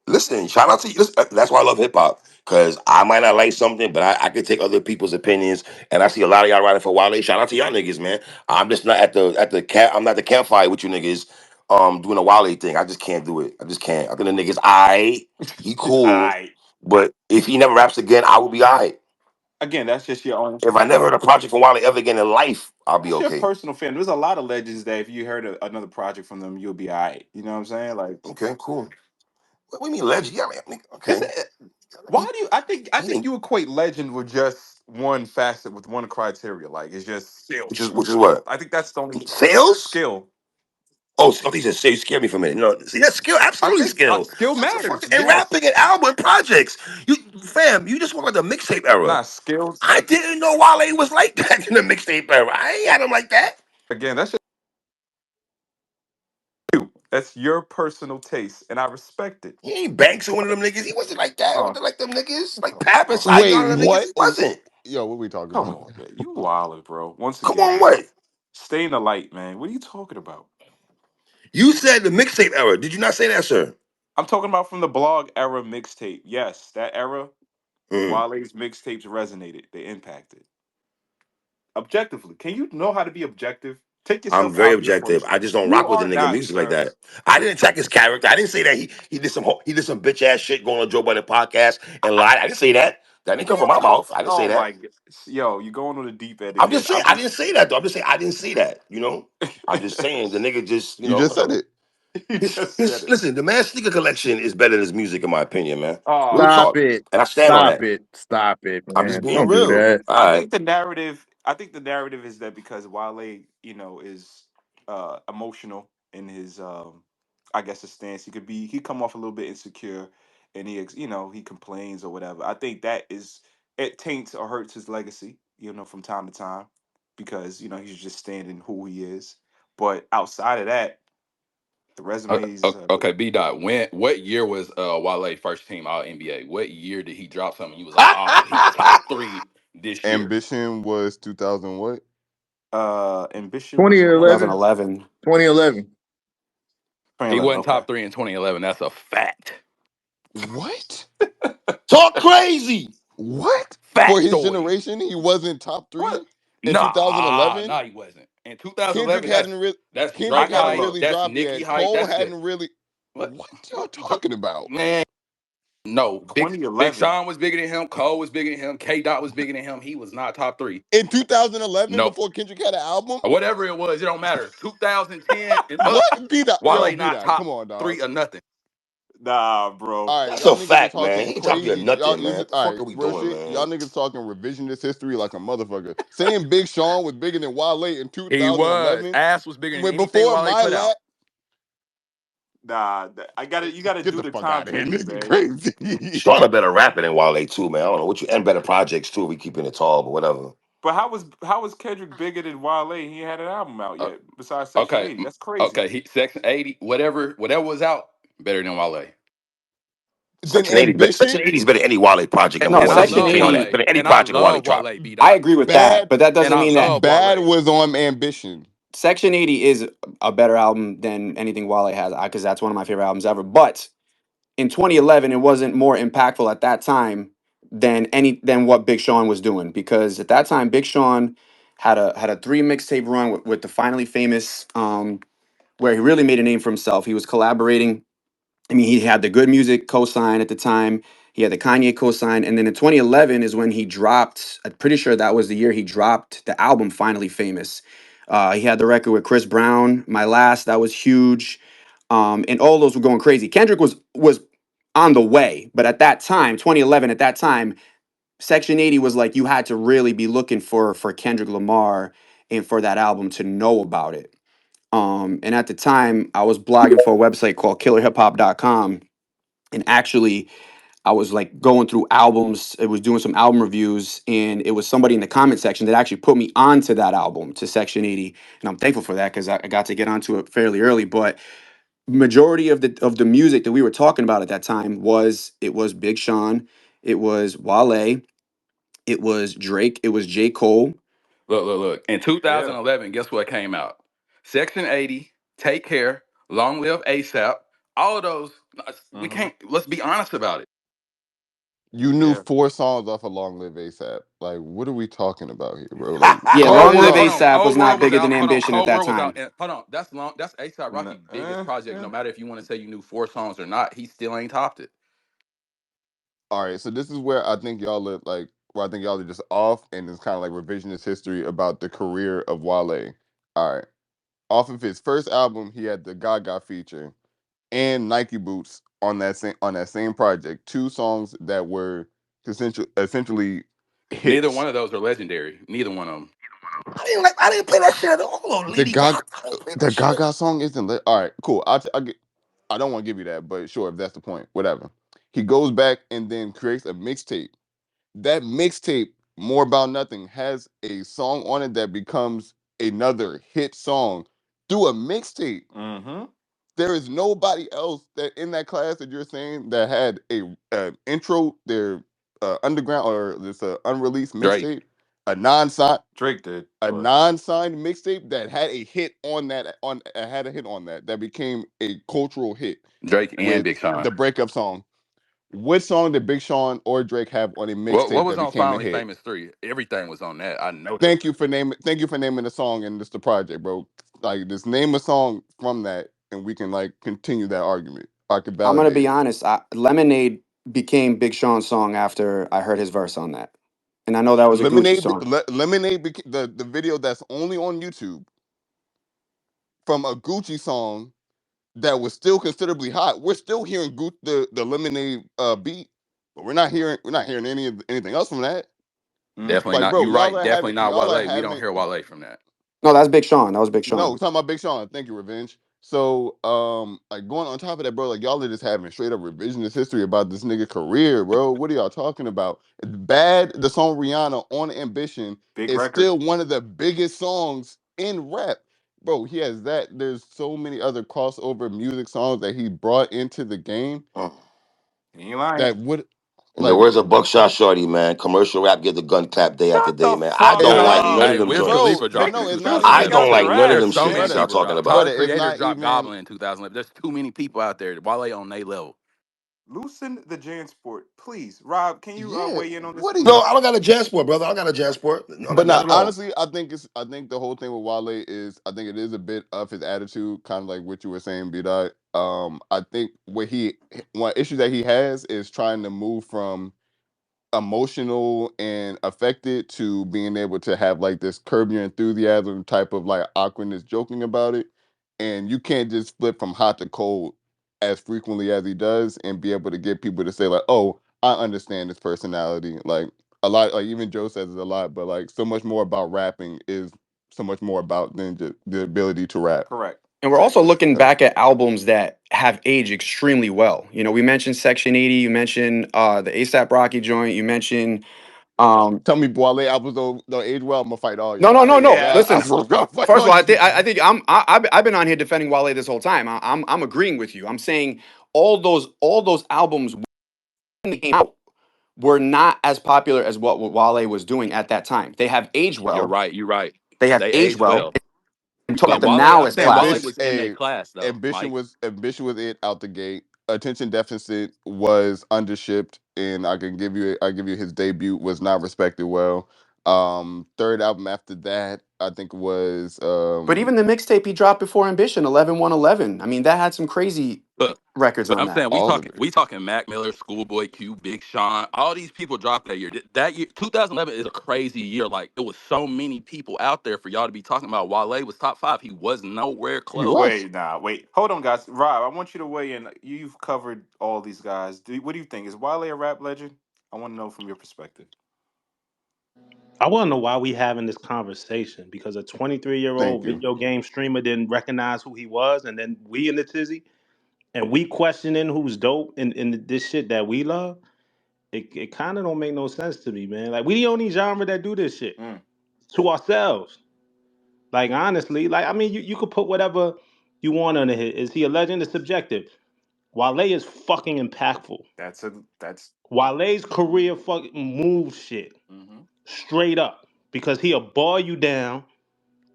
Listen, shout out to you. Listen, that's why I love hip hop. Cause I might not like something, but I can take other people's opinions. And I see a lot of y'all riding for Wale. Shout out to y'all niggas, man. I'm just not at the camp. I'm not the campfire with you niggas. Doing a Wale thing. I just can't do it. I just can't. I think the niggas, he cool. I But if he never raps again, I will be alright. Again, that's just your own If I never heard a project from Wale ever again in life, I'll be that's your okay. personal fan. There's a lot of legends that if you heard another project from them, you'll be all right. You know what I'm saying? Like, Okay, cool. What do you mean legend? Yeah, is okay. it? Why He, do you? I he think didn't. you equate legend with just one facet with one criteria. Like it's just skill. Which is what I think that's the only sales. skill. Oh, he said, say you scared me for a minute. No, see, that's skill, I absolutely think skill. skill That's a matters. fucking and Yes. rapping and album and projects. You fam, you just want like the mixtape era. Nah, skills. I didn't know Wale was like that in the mixtape era. I ain't had him like that. Again, that's just you. That's your personal taste, and I respect it. He ain't Banks or one of them niggas. He wasn't like that. He Oh, wasn't like them niggas. Like oh, Pap and oh, Cy Wait, Young and them niggas. what He is wasn't. yo? What we talking come about? on, man. You wildin', bro. Once Come again, on, what? stay in the light, man. What are you talking about? You said the mixtape era. Did you not say that, sir? I'm talking about from the blog era mixtape. Yes, that era. Mm. Wale's mixtapes resonated. They impacted. Objectively, can you know how to be objective? Take I'm yourself very out the objective. equation. I just don't You rock with the are nigga not, music like sir. that. I didn't attack his character. I didn't say that he did some bitch ass shit going on Joe Budden podcast and lied. I didn't say that. That didn't come from my mouth. I didn't say Oh that. my god, yo, you're going on the deep end I'm again. just saying I didn't say that though. I'm just saying I didn't say that. You know, I'm just saying the nigga just You just said whatever. it. You just said His it. listen, the man's sneaker collection is better than his music in my opinion, man. Real Oh Stop talk, shit. it. and I stand on Stop that. it. Stop it, I'm just man. being Don't do real. that. All I right. think the narrative. I think the narrative is that because Wale, is emotional in his, I guess, his stance. He come off a little bit insecure, and he complains or whatever. I think that is it taints or hurts his legacy, from time to time, because he's just standing who he is. But outside of that, the resumes. Okay, B dot. What year was Wale first team All NBA? What year did he drop something? You was like, oh, he top three this year. Ambition was 2000 what? Ambition was when 2011. 2011. 2011. He 2011. wasn't Okay. top three in 2011. That's a fact. What? Talk crazy. What? For his Factoid. generation, he wasn't top What? 3 in Nah, 2011. nah, he wasn't. In Kendrick 2011, hadn't really that's I Kendrick Drake gotta hadn't height. look. really That's dropped Nicki yet. height. Cole That's good. hadn't really. What? What y'all talking about? Man, no. Big 2011. Sean was bigger than him. Cole was bigger than him. K Dot was bigger than him. He was not top three. In 2011, No, before Kendrick had an album, whatever it was, it don't matter. 2010 and up, what? B dot, yo, Wale B not dot, come top on, dog. three or nothing. Nah, bro. All right, That's y'all a niggas are fact, man. talking He ain't top you at crazy. Y'all nothing, man. listen. What the All fuck right, are we real doing, shit. Y'all man? niggas talking revisionist history like a motherfucker. Saying Big Sean was bigger than Wale in He was. 2011, Ass was bigger than when anything before Wale my put out. lap. You gotta Get do the the fuck time out of here. period, Nigga man. crazy. Sean a better rapper than Wale too, man. I don't know what you and better projects too. We keeping it tall, but whatever. But how was Kendrick bigger than Wale? He ain't had an album out Uh, yet besides Section okay, 80. That's crazy. okay. He Section 80, whatever was out, better than Wale. Then Section Ambition, 80 is better than any Wale project. Number No, And one. I Let's just Section love stay on 80. that. Wale, Better than any and I project of Wale love drop. Wale. B I dot, agree with that, Bad, but that and doesn't I mean that love Bad Wale. was on Ambition. Section 80 is a better album than anything Wale has, because that's one of my favorite albums ever. But in 2011, it wasn't more impactful at that time than what Big Sean was doing, because at that time Big Sean had a three mixtape run with the Finally Famous, where he really made a name for himself. He was collaborating. I mean, he had the Good Music cosign at the time. He had the Kanye cosign, and then in 2011 is when he dropped. I'm pretty sure that was the year he dropped the album Finally Famous. He had the record with Chris Brown, My Last, that was huge, and all those were going crazy. Kendrick was on the way, but at that time, 2011, at that time, Section 80 was like you had to really be looking for Kendrick Lamar and for that album to know about it. And at the time, I was blogging for a website called KillerHipHop.com, and actually I was like going through albums. It was doing some album reviews, and it was somebody in the comment section that actually put me onto that album, to Section 80, and I'm thankful for that because I got to get onto it fairly early. But majority of the music that we were talking about at that time was Big Sean, it was Wale, it was Drake, it was J. Cole. Look. In Yeah. 2011, guess what came out? Section 80, Take Care, Long Live ASAP. All of those, we Mm-hmm. can't, let's be honest about it. You knew Yeah. 4 songs off of Long Live ASAP. Like, what are we talking about here, bro? Like, Yeah, Cold Long Live World. ASAP was Cold not World was bigger than out. Hold on, Ambition at Cold that World was out. time. And hold on, that's ASAP No, Rocky biggest project. No matter if you want to say you knew 4 songs or not, he still ain't topped it. All right, so this is where I think y'all are like, where I think y'all are just off, and it's kind of like revisionist history about the career of Wale. All right, off of his first album, he had the Gaga feature and Nike boots on that same project. 2 songs that were essentially Neither hits. one of those are legendary. Neither one of them. I didn't play that shit at all. The Lady Gaga. Gaga I didn't play that the shit. Gaga song isn't lit. All right, cool. I don't want to give you that, but sure, if that's the point, whatever. He goes back and then creates a mixtape. That mixtape, More About Nothing, has a song on it that becomes another hit song through a mixtape. Mm-hmm. There is nobody else that in that class that you're saying that had a intro, their underground or this unreleased Drake, mixtape, a non-signed Drake did, a but non-signed mixtape that had a hit on that had a hit on that became a cultural hit Drake and with Big Sean. the breakup song. What song did Big Sean or Drake have on a What mixtape was that on became a Finally hit? Famous 3? Everything was on that. I know that. Thank you for naming the song and just the project, bro. Like just name a song from that and we can like continue that argument. I can I'm gonna validate be it. honest. Lemonade. became Big Sean's song after I heard his verse on that. And I know that was a Gucci song. The video that's only on YouTube from a Gucci song that was still considerably hot. We're still hearing the Lemonade beat, but we're not hearing anything else from that. Mm. Definitely Like, not. bro, You right. Definitely not y'all are Wale. We don't having hear Wale from that. No, that's Big Sean. That was Big no, Sean. we're talking about Big Sean. Thank you, Revenge. So, like going on top of that, bro, like y'all are just having straight up revisionist history about this nigga career, bro. What are y'all talking about? Bad, the song Rihanna on Ambition Big is record. still one of the biggest songs in rap. Bro, he has that. There's so many other crossover music songs that he brought into the game Mm. You ain't lying. that would In the like words of Buckshot Shorty, man, commercial rap get the gun clap day after Shut day, the man. I fuck it's don't like not none up. of Hey, them Wiz joints. bro, Khalifa but dropped in no, it's not I Lucian even got don't 2011. the like none of rap, them There's so shits many that man. y'all people talking dropped. about. brother, Todd it's Creator not dropped even Goblin in 2011. There's too many people out there. Wale on they level. Loosen the Jansport, please. Rob, can you yeah, weigh in on this, what are No, you please? I don't got a Jansport, brother. I don't got a Jansport. No, but not now at all. honestly, I think the whole thing with Wale is I think it is a bit of his attitude, kind of like what you were saying, Bdot. I think one issue that he has is trying to move from emotional and affected to being able to have like this curb your enthusiasm type of like awkwardness joking about it, and you can't just flip from hot to cold as frequently as he does and be able to get people to say like, oh, I understand his personality. Like a lot, like even Joe says it a lot, but like so much more about rapping is so much more about than just the ability to rap. Correct. And we're also looking That's, back at albums that have aged extremely well. You know, we mentioned Section 80, you mentioned the ASAP Rocky joint, you mentioned tell me Wale albums don't age well, I'm gonna fight all no, y'all. no, I'll no, tell you no. Yeah. that. I'm Listen, gonna fight first of all all, you. I think I've been on here defending Wale this whole time. I'm agreeing with you. I'm saying all those albums when they came out were not as popular as what Wale was doing at that time. They have aged You're well. right. You're right. They have They aged age well. well. I'm talking But about the Wale, now I'm as saying Wale Ambition, classics. was in their class though, Mike. ambition was it out the gate. Attention deficit was undershipped, and I give you his debut was not respected well. Third album after that, I think was But even the mixtape he dropped before Ambition, 11-1-11. I mean, that had some crazy But records but on I'm that. saying all of it. we talking Mac Miller, Schoolboy Q, Big Sean. All these people dropped that year. That year, 2011 is a crazy year. Like it was so many people out there for y'all to be talking about. Wale was top five. He was nowhere He close. was. Wait, nah, wait. Hold on, guys. Rob, I want you to weigh in. You've covered all these guys. What do you think? Is Wale a rap legend? I want to know from your perspective. I want to know why we having this conversation because a 23-year-old Thank you. video game streamer didn't recognize who he was, and then we in the tizzy and we questioning who's dope in this shit that we love. It kind of don't make no sense to me, man. Like we the only genre that do this shit Mm, to ourselves. Like honestly, like I mean, you could put whatever you want on it. Is he a legend? It's subjective. Wale is fucking impactful. that's. Wale's career fucking moves shit Mm-hmm. straight up because he'll bar you down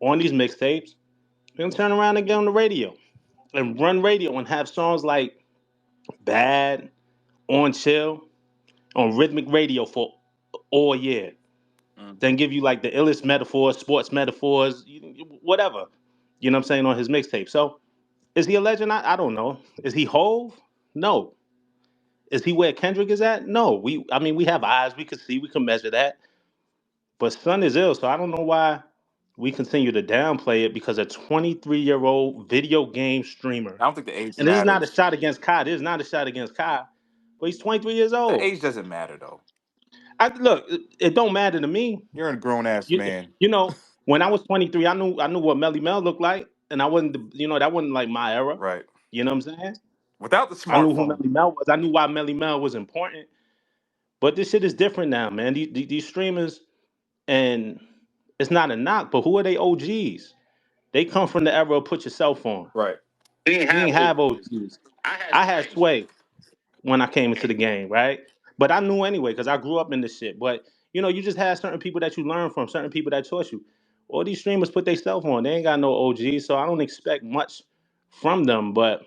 on these mixtapes. Then turn around and get on the radio and run radio and have songs like Bad, On Chill, on rhythmic radio for all year. Mm. Then give you like the illest metaphors, sports metaphors, whatever. You know what I'm saying on his mixtape. So is he a legend? I don't know. Is he Hove? No. Is he where Kendrick is at? No. I mean we have eyes, we can see, we can measure that. But Son is ill, so I don't know why we continue to downplay it because a 23-year-old video game streamer. I don't think the age And this is not a matters. shot against Kai. This is not a shot against Kai. But he's 23 years The old. age doesn't matter though. Look, it don't matter to me. You're a grown ass You, man, you know, when I was 23, I knew what Melly Mel looked like, and I wasn't that wasn't like my era. right? You know what I'm saying? Without the I knew who smartphone. Melly Mel was. I knew why Melly Mel was important. But this shit is different now, man. These streamers, and it's not a knock, but who are they OGs? They come from the era of put yourself on. Right. We ain't have OGs. I had Sway when I came into the game, right? But I knew anyway because I grew up in this shit. But you just had certain people that you learn from, certain people that taught you. All these streamers put themselves on. They ain't got no OGs, so I don't expect much from them. But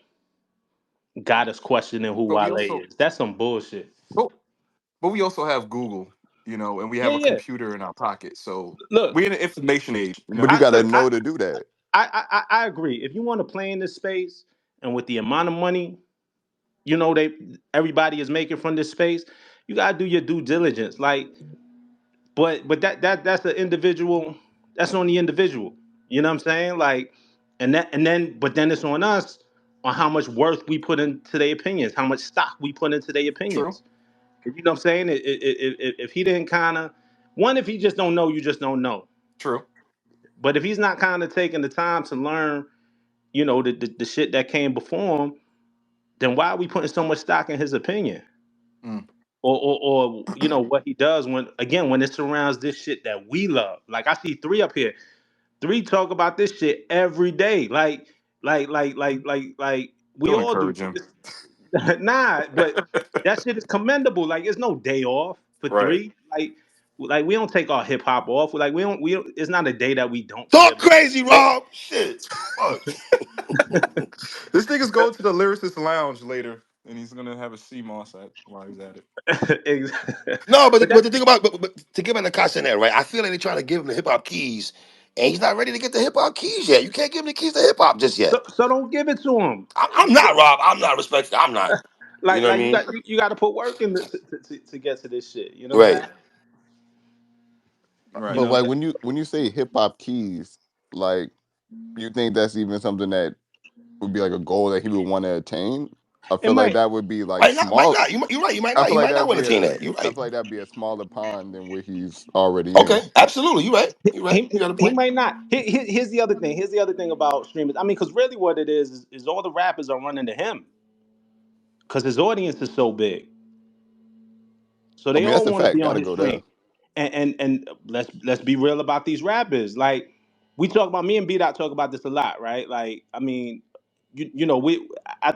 got us questioning who But we Wale also, is. That's some bullshit. but, but we also have Google, and we Yeah, have a yeah. computer in our pocket. So Look, we're in the information age. You But know. you gotta look. know to do that. I agree. If you want to play in this space and with the amount of money you know, everybody is making from this space. You gotta do your due diligence. Like, but that's the individual. That's on the individual. You know what I'm saying? Like, and then but then it's on us on how much worth we put into their opinions, how much stock we put into their True. opinions. You know what I'm saying? If he didn't kind of one, if he just don't know, you just don't know. True. But if he's not kind of taking the time to learn, you know, the shit that came before him, then why are we putting so much stock in his opinion? Mm. Or you know what he does when again when it surrounds this shit that we love. Like I see three up here. Three talk about this shit every day. Like we Don't all do. encourage him. Nah, but that shit is commendable. Like it's no day off for Right. three. Like we don't take our hip hop off. Like we don't. It's not a day that we don't Talk forgive him. crazy, Rob. Shit. Fuck. This nigga's going to the lyricist lounge later, and he's gonna have a sea moss at while he's at it. Ex- No, but but that's the thing about but to give him the concept there, right? I feel like they're trying to give him the hip hop keys, and he's not ready to get the hip hop keys yet. You can't give him the keys to hip hop just yet. so don't give it to him. I'm not Rob. I'm not respectful. I'm not. You know what I You mean? you got to put work in to get to this shit. You know what I'm Right. saying? You Right. But know. like when you say hip hop keys, like you think that's even something that would be like a goal that he would want to attain? I It feel like might. that would be like Might not. Might small. not. You're right. You might I not. feel You like might that not would want be to attain a. that. You're I right. feel like that'd be a smaller pond than what he's already Okay. in. Absolutely. You're right. You're right. You got a He point. might not. Here's the other thing. Here's the other thing about streamers. I mean, because really, what it is all the rappers are running to him because his audience is so big. So I they mean, that's all a want to fact. be on Got to his go there. stream. And let's be real about these rappers. Like we talk about me and Bdot talk about this a lot, right? Like I mean, you know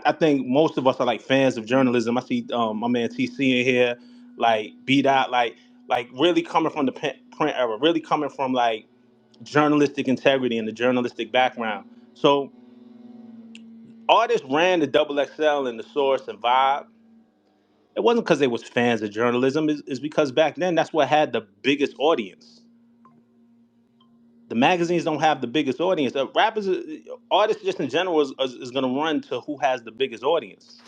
I think most of us are like fans of journalism. I see my man TC in here, like Bdot, like really coming from the print era, really coming from like journalistic integrity and the journalistic background. So artists ran the Double XL and the Source and Vibe. It wasn't because they was fans of journalism. It's because back then that's what had the biggest audience. The magazines don't have the biggest audience. Rappers, artists just in general is going to run to who has the biggest audience.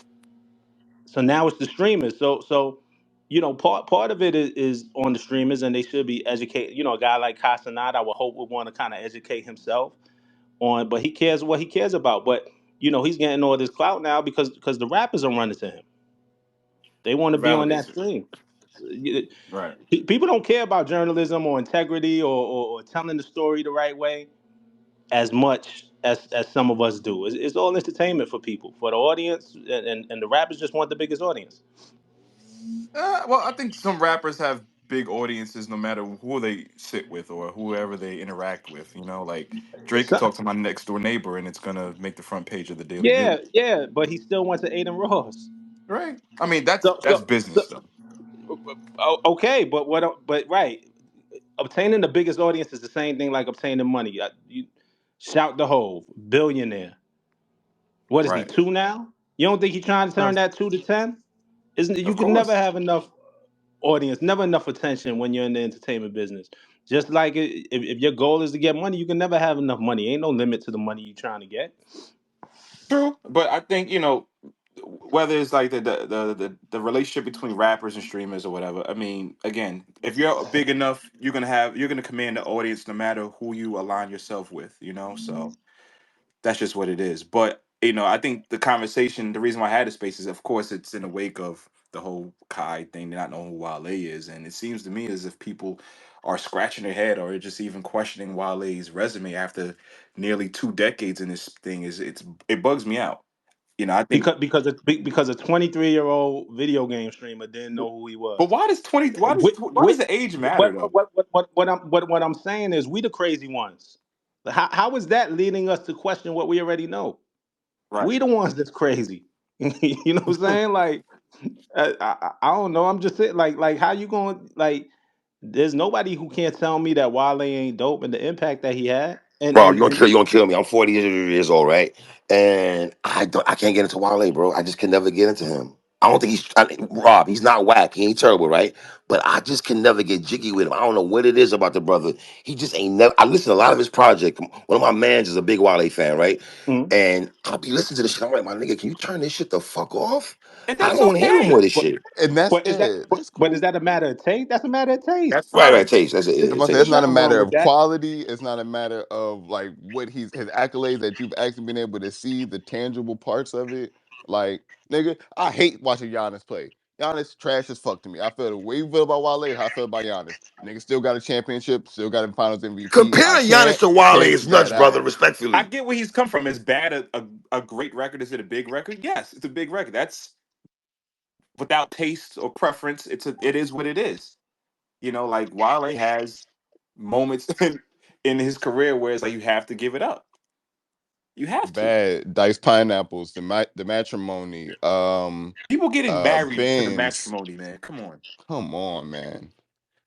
So now it's the streamers. So you know part of it is on the streamers and they should be educated. You know, a guy like Casanat, I would hope would want to kind of educate himself on, but he cares what he cares about. But you know, he's getting all this clout now because the rappers are running to him. They want to be on that Validates it. stream. Right. People don't care about journalism or integrity or telling the story the right way as much as some of us do. It's all entertainment for people, for the audience, and the rappers just want the biggest audience. Well, I think some rappers have big audiences no matter who they sit with or whoever they interact with. You know, like Drake could So, talk to my next door neighbor and it's gonna make the front page of the Daily yeah, News. yeah, but he still went to Aiden Ross. Right. I mean, that's So, that's so, so business though. okay, but right, obtaining the biggest audience is the same thing like obtaining money. You shout the Hove, billionaire. What is he, Right. two now? You don't think he's trying to turn that 2 to 10? Isn't you Of can never course. have enough audience, never enough attention when you're in the entertainment business. Just like if your goal is to get money, you can never have enough money. Ain't no limit to the money you're trying to get. True, but I think whether it's like the relationship between rappers and streamers or whatever. I mean, again, if you're big enough, you're gonna command the audience no matter who you align yourself with. So that's just what it is. But I think the reason why I had the space is, of course, it's in the wake of the whole Kai thing, not knowing who Wale is, and it seems to me as if people are scratching their head or just even questioning Wale's resume after nearly 2 decades in this thing. It bugs me out. I think. Because a 23-year-old video game streamer didn't know who he But was. why does 20? Why does With the age matter though? what I'm saying is we the crazy ones. How is that leading us to question what we already know? Right. We the ones that's crazy. You know what I'm saying? Like I don't know. I'm just saying like how you going like there's nobody who can't tell me that Wale ain't dope and the impact that he had. And Bro, and and you gonna kill me. I'm 40 years old, right? And I can't get into Wale, bro. I just can never get into him. I don't think Rob. He's not whack. He ain't terrible, right? But I just can never get jiggy with him. I don't know what it is about the brother. He just ain't never. I listen to a lot of his project. One of my mans is a big Wale fan, right? Mhm. And I'll be listening to this shit. I'm like, my nigga, can you turn this shit the fuck off? And I that's don't want to hear no more of okay. this But shit. And that's but is that that's but is cool. that a matter of taste? That's a matter of taste. That's Right, fine. taste. That's it. I'm It's about to say it's There's taste. not a nothing wrong matter with of that. quality. It's not a matter of like what his accolades that you've actually been able to see the tangible parts of it. Like nigga, I hate watching Giannis play. Giannis trash as fuck to me. I feel the way you feel about Wale, how I feel about Giannis. Nigga still got a championship, still got a Finals MVP. I Comparing Giannis can't to Wale take is nuts, that brother. out. I Respectfully, get where he's come from. Is bad a great record? Is it a big record? Yes, it's a big record. That's without taste or preference. It is what it is. You know, like Wale has moments in his career where it's like you have to give it up. You have to. Bad diced pineapples, the matrimony, People getting married to the Benz. matrimony, man. Come on. Come on, man.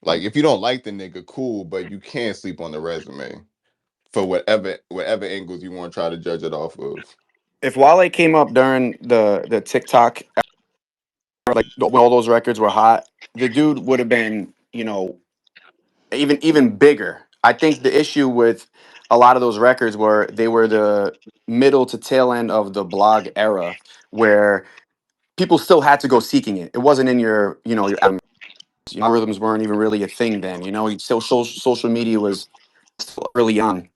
Like Like if you don't like the nigga, cool, but you can't sleep on the resume for whatever angles you want to try to judge it off of. If Wale came up during the TikTok, like when all those records were hot, the dude would have been, even bigger. I think the issue with a lot of those records were they were the middle to tail end of the blog era, where people still had to go seeking it. It wasn't in your algorithms weren't even really a thing then. Social media was still early on.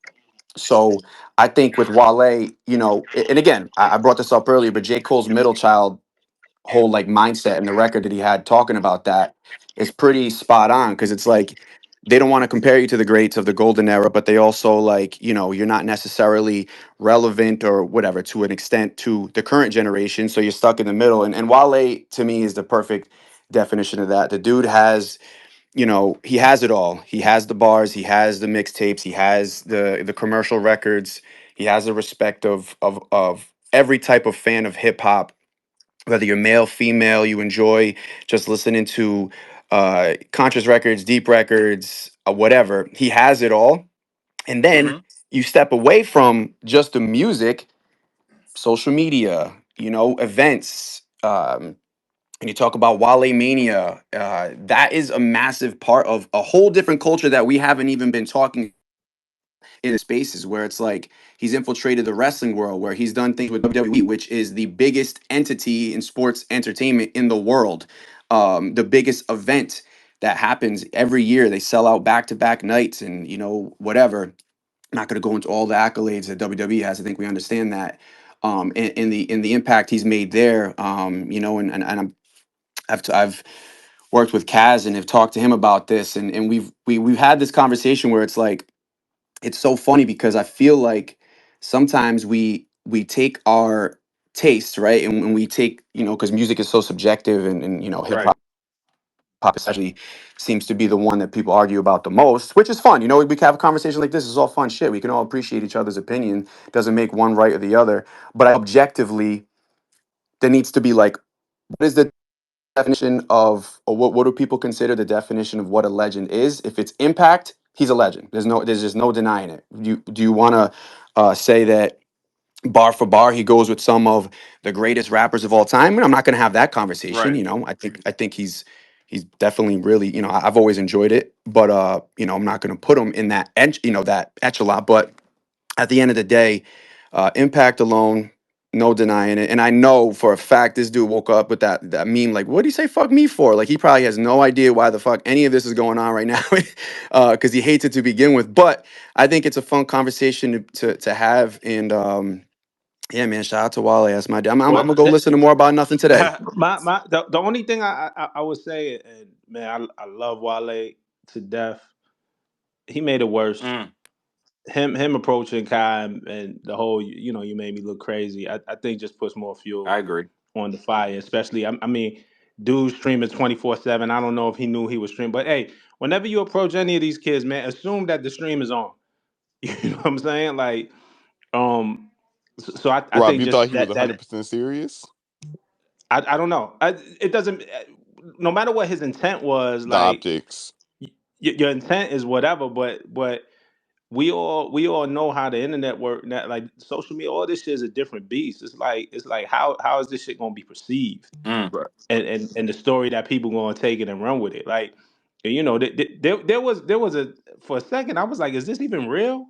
So I think with Wale, and again, I brought this up earlier, but J. Cole's middle child whole like mindset and the record that he had talking about that is pretty spot on, because it's like they don't want to compare you to the greats of the golden era, but they also like, you're not necessarily relevant or whatever to an extent to the current generation, so you're stuck in the middle. And Wale to me is the perfect definition of that. The dude has, he has it all. He has the bars, he has the mixtapes, he has the commercial records, he has the respect of every type of fan of hip hop, whether you're male, female, you enjoy just listening to conscious records, deep records, whatever. He has it all. And then hmm you step away from just the music, social media, events. And you talk about Wale Mania. That is a massive part of a whole different culture that we haven't even been talking in spaces, where it's like he's infiltrated the wrestling world, where he's done things with WWE, which is the biggest entity in sports entertainment in the world. The biggest event that happens every year. They sell out back to back nights and, whatever. I'm not going to go into all the accolades that WWE has. I think we understand that. In the impact he's made there, I've worked with Kaz and have talked to him about this, and we've had this conversation where it's like, it's so funny because I feel like sometimes we take our tastes, right, and we take, because music is so subjective, and hip Right. hop especially seems to be the one that people argue about the most, which is fun. We can have a conversation like this. It's all fun shit. We can all appreciate each other's opinion. Doesn't make one right or the other, but objectively there needs to be like, what is the definition of, or what do people consider the definition of what a legend is? If it's impact, he's a legend. There's just no denying it. Do you want to say that bar for bar he goes with some of the greatest rappers of all time? I'm not going to have that conversation. Right. I think he's definitely really, I've always enjoyed it, but I'm not going to put him in that echelon. But at the end of the day, impact alone, no denying it. And I know for a fact this dude woke up with that meme, like, what did he say fuck me for? Like, he probably has no idea why the fuck any of this is going on right now, because he hates it to begin with. But I think it's a fun conversation to have. And yeah, man, shout out to Wale. That's my day. I'm Well, gonna go listen to more about nothing today. the only thing I would say, and man, I love Wale to death. He made it worse. Mm, Him approaching Kai and the whole, you made me look crazy. I think just puts more fuel I agree. on the fire. Especially, I mean, dude streaming 24/7. I don't know if he knew he was streaming, but hey, whenever you approach any of these kids, man, assume that the stream is on. You know what I'm saying? Like, so I Rob, think you just thought he was that 100% serious? I don't know. It doesn't. No matter what his intent was, The like optics. your intent is whatever, but we all know how the internet work. That like social media, all this shit is a different beast. It's like how is this shit gonna be perceived, Mm, and the story that people gonna take it and run with it. Like, there was a for a second I was like, is this even real?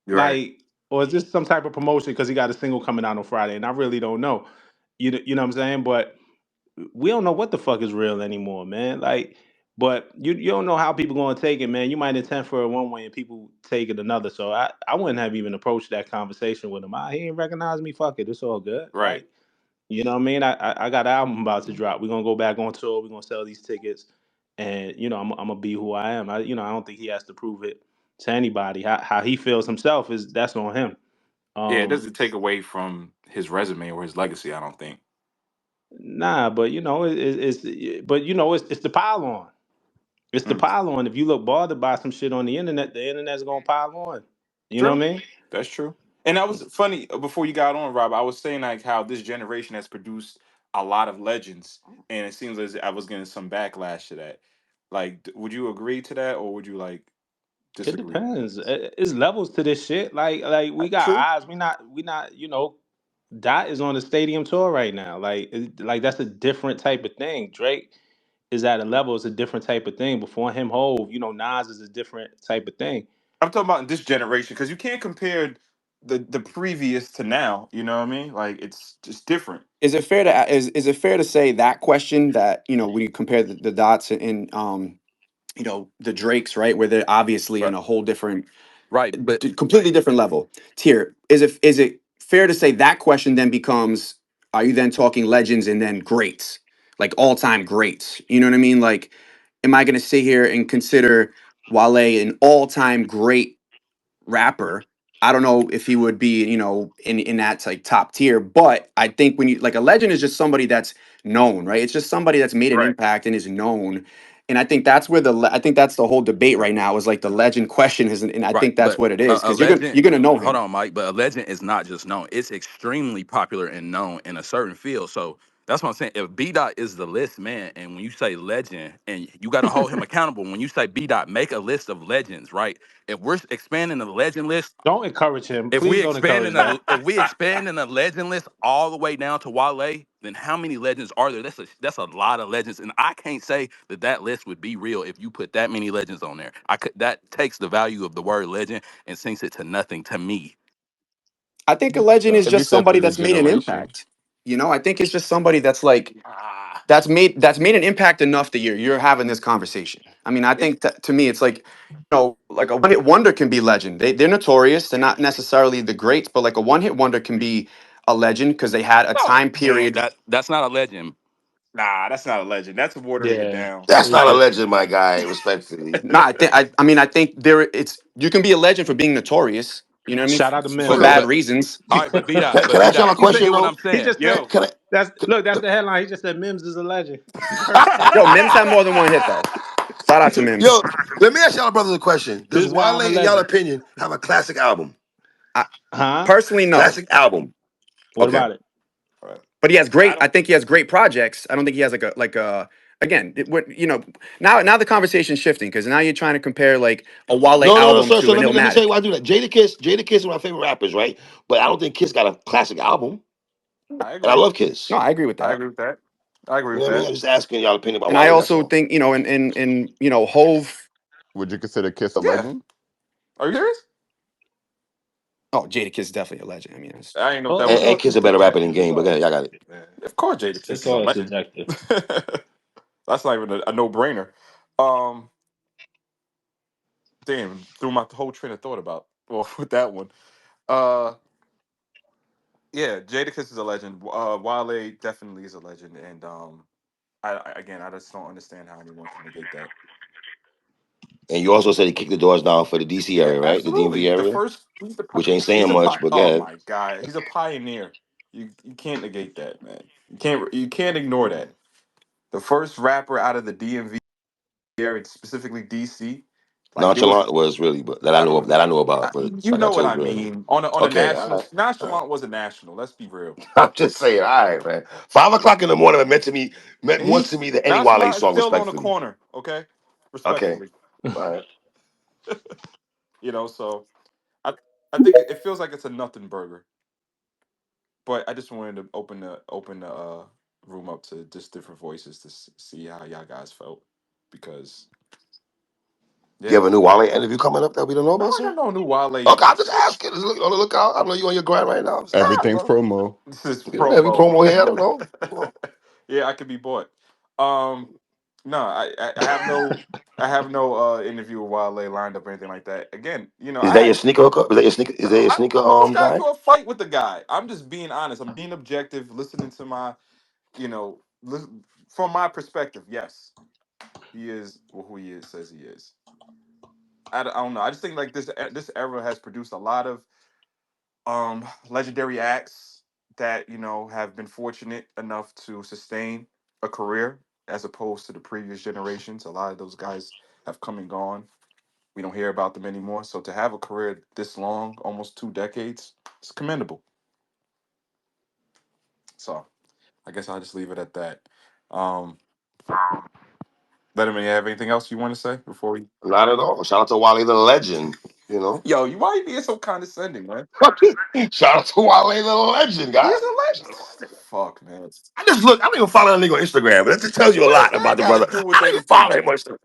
you're right. Like, or is this some type of promotion because he got a single coming out on Friday? And I really don't know. You know what I'm saying? But we don't know what the fuck is real anymore, man. Like, but you don't know how people gonna take it, man. You might intend for it one way and people take it another. So I wouldn't have even approached that conversation with him. He ain't recognize me. Fuck it, it's all good. Right. Like, you know what I mean? I got an album about to drop. We're gonna go back on tour. We're gonna sell these tickets, and I'm gonna be who I am. I don't think he has to prove it to anybody. How he feels himself is that's on him. Yeah, it Um, doesn't take away from his resume or his legacy, I don't think. nah, but it's the pile on. It's the Mm, pile on. If you look bothered by some shit on the internet's gonna pile on. You know what true. I mean? That's true. And that was funny before you got on, Rob. I was saying like how this generation has produced a lot of legends, and it seems as I was getting some backlash to that. Like, would you agree to that, or would you like It disagree? depends. It's levels to this shit. Like we got True. eyes. We not. Dot is on the stadium tour right now. Like that's a different type of thing. Drake is at a level. It's a different type of thing. Before him, Hove. Nas is a different type of thing. I'm talking about in this generation because you can't compare the previous to now. You know what I mean? Like it's just different. Is it fair to say that question that when you compare the dots in the Drakes, right, where they're obviously Right. in a whole different, Right, but completely different level tier. Is it fair to say that question then becomes, are you then talking legends and then greats, like all time greats? You know what I mean? Like, am I going to sit here and consider Wale an all time great rapper? I don't know if he would be, in that like top tier, but I think when you like a legend is just somebody that's known, right? It's just somebody that's made an Right. impact and is known. And I think that's where I think that's the whole debate right now is like the legend question is, and I right, think that's but what it is a because legend. you're gonna know Hold him. on, Mike. But a legend is not just known; it's extremely popular and known in a certain field. So that's what I'm saying. If Bdot is the list, man, and when you say legend, and you got to hold him accountable. When you say Bdot, make a list of legends, right? If we're expanding the legend list, Don't encourage him. if Please we don't expand encourage in the that. if we expand in the legend list all the way down to Wale, then how many legends are there? That's a lot of legends, and I can't say that list would be real if you put that many legends on there. That takes the value of the word legend and sinks it to nothing to me. I think a legend is If you just said for somebody the that's made an generation, impact. I think it's just somebody that's like Ah, that's made an impact enough that you're having this conversation. I mean, I it, think that to me, it's like like a one hit wonder can be legend. They're notorious. They're not necessarily the greats, but like a one hit wonder can be a legend because they had a no, time can't. period. That's not a legend. Nah, that's not a legend. That's watering it Yeah. down. That's not a It's legend, my guy. Respectfully. No, I mean, I think you can be a legend for being notorious. You know what I mean? shout out to For So Mims. look, bad But reasons. all right, but can I ask y'all a You can question get what though? I'm He saying. just said Yo, Can I? that's the headline. He just said Mims is a legend. You heard him? Yo, Mims had more than one hit though. Shout out to Mims. Yo, let me ask y'all brothers a question. Does This is why Wale, I'm a in y'all legend. opinion, have a classic album? I, Huh? personally, no. Classic album. What Okay. about it? But he has I great. I don't. think he has great projects. I don't think he has like a. Again, now the conversation's shifting because now you're trying to compare like a Wale No, album sir. to So an let me tell you Illmatic. why I do that. Jada Kiss is one of my favorite rappers, right? But I don't think Kiss got a classic album. I And I agree. love Kiss. No, I agree with I that, agree with that. I agree You with know what I mean? that. I'm just asking y'all opinion about and I Wale, that's also all. think in Hove. would you consider Kiss a Yeah. legend? Are you serious? Oh, Jadakiss is definitely a legend. I mean, I didn't know if that Well, was it's And all Kiss a better rapper than subjective. It's Game, but all yeah, y'all got it. man. Of course, Jada Kiss it's is a all legend. subjective. That's not even a no brainer. Um, damn, threw my whole train of thought about well with that one. Uh, yeah, Jadakiss is a legend. Wale definitely is a legend, and again, I just don't understand how anyone can negate that. And you also said he kicked the doors down for the DC Yeah, area, right? The DMV absolutely. The area, first, which ain't he's saying a much, but go oh ahead. my god, he's a pioneer. You can't negate that, man. You can't ignore that. The first rapper out of the DMV area, specifically DC, like it was. Nonchalant was really, but that I know that I know about. But You like I know what told I you earlier. mean. On a Okay, all national, right. All right. nonchalant was a national. Let's be real. I'm just saying, all right, man. 5 o'clock in the morning meant more to He's me than any Wale nonchalant is song, still on the respectfully. corner. Okay, Okay. respectfully. All right. So I think it feels like it's a nothing burger. But I just wanted to open the room up to just different voices to see how y'all guys felt because You yeah, have a new Wale interview coming up that we don't know no, about, I sir? got no new Wale. Okay, I'm just asking. Just look on the lookout. I know you on your grind right now. I'm just Nah, asking, Everything's bro. promo. this is You know, every promo. promo here, I don't know. You know. Yeah, I could be bought. No, I have no interview with Wale lined up or anything like that. Again, Is I that your had sneaker hookup? Is that your sneaker? Is no, that your I sneaker almost got guy? into a fight with the guy. I'm just being honest. I'm being objective, listening to my from my perspective. Yes, he is who he is says he is. I don't know. I just think like this era has produced a lot of legendary acts that have been fortunate enough to sustain a career as opposed to the previous generations. A lot of those guys have come and gone. We don't hear about them anymore. So to have a career this long, almost 2 decades, it's commendable. So I guess I'll just leave it at that. Um, Letterman, you have anything else you want to say before we? Not at all. Shout out to Wale the legend. You know. Yo, you why you being so condescending, man? Shout out to Wale the legend, He's guys. a legend. Fuck, man. I just look. I don't even follow that nigga on Instagram, but that just tells you a What does lot that about the got to brother. do I with don't even follow anything? him on Instagram.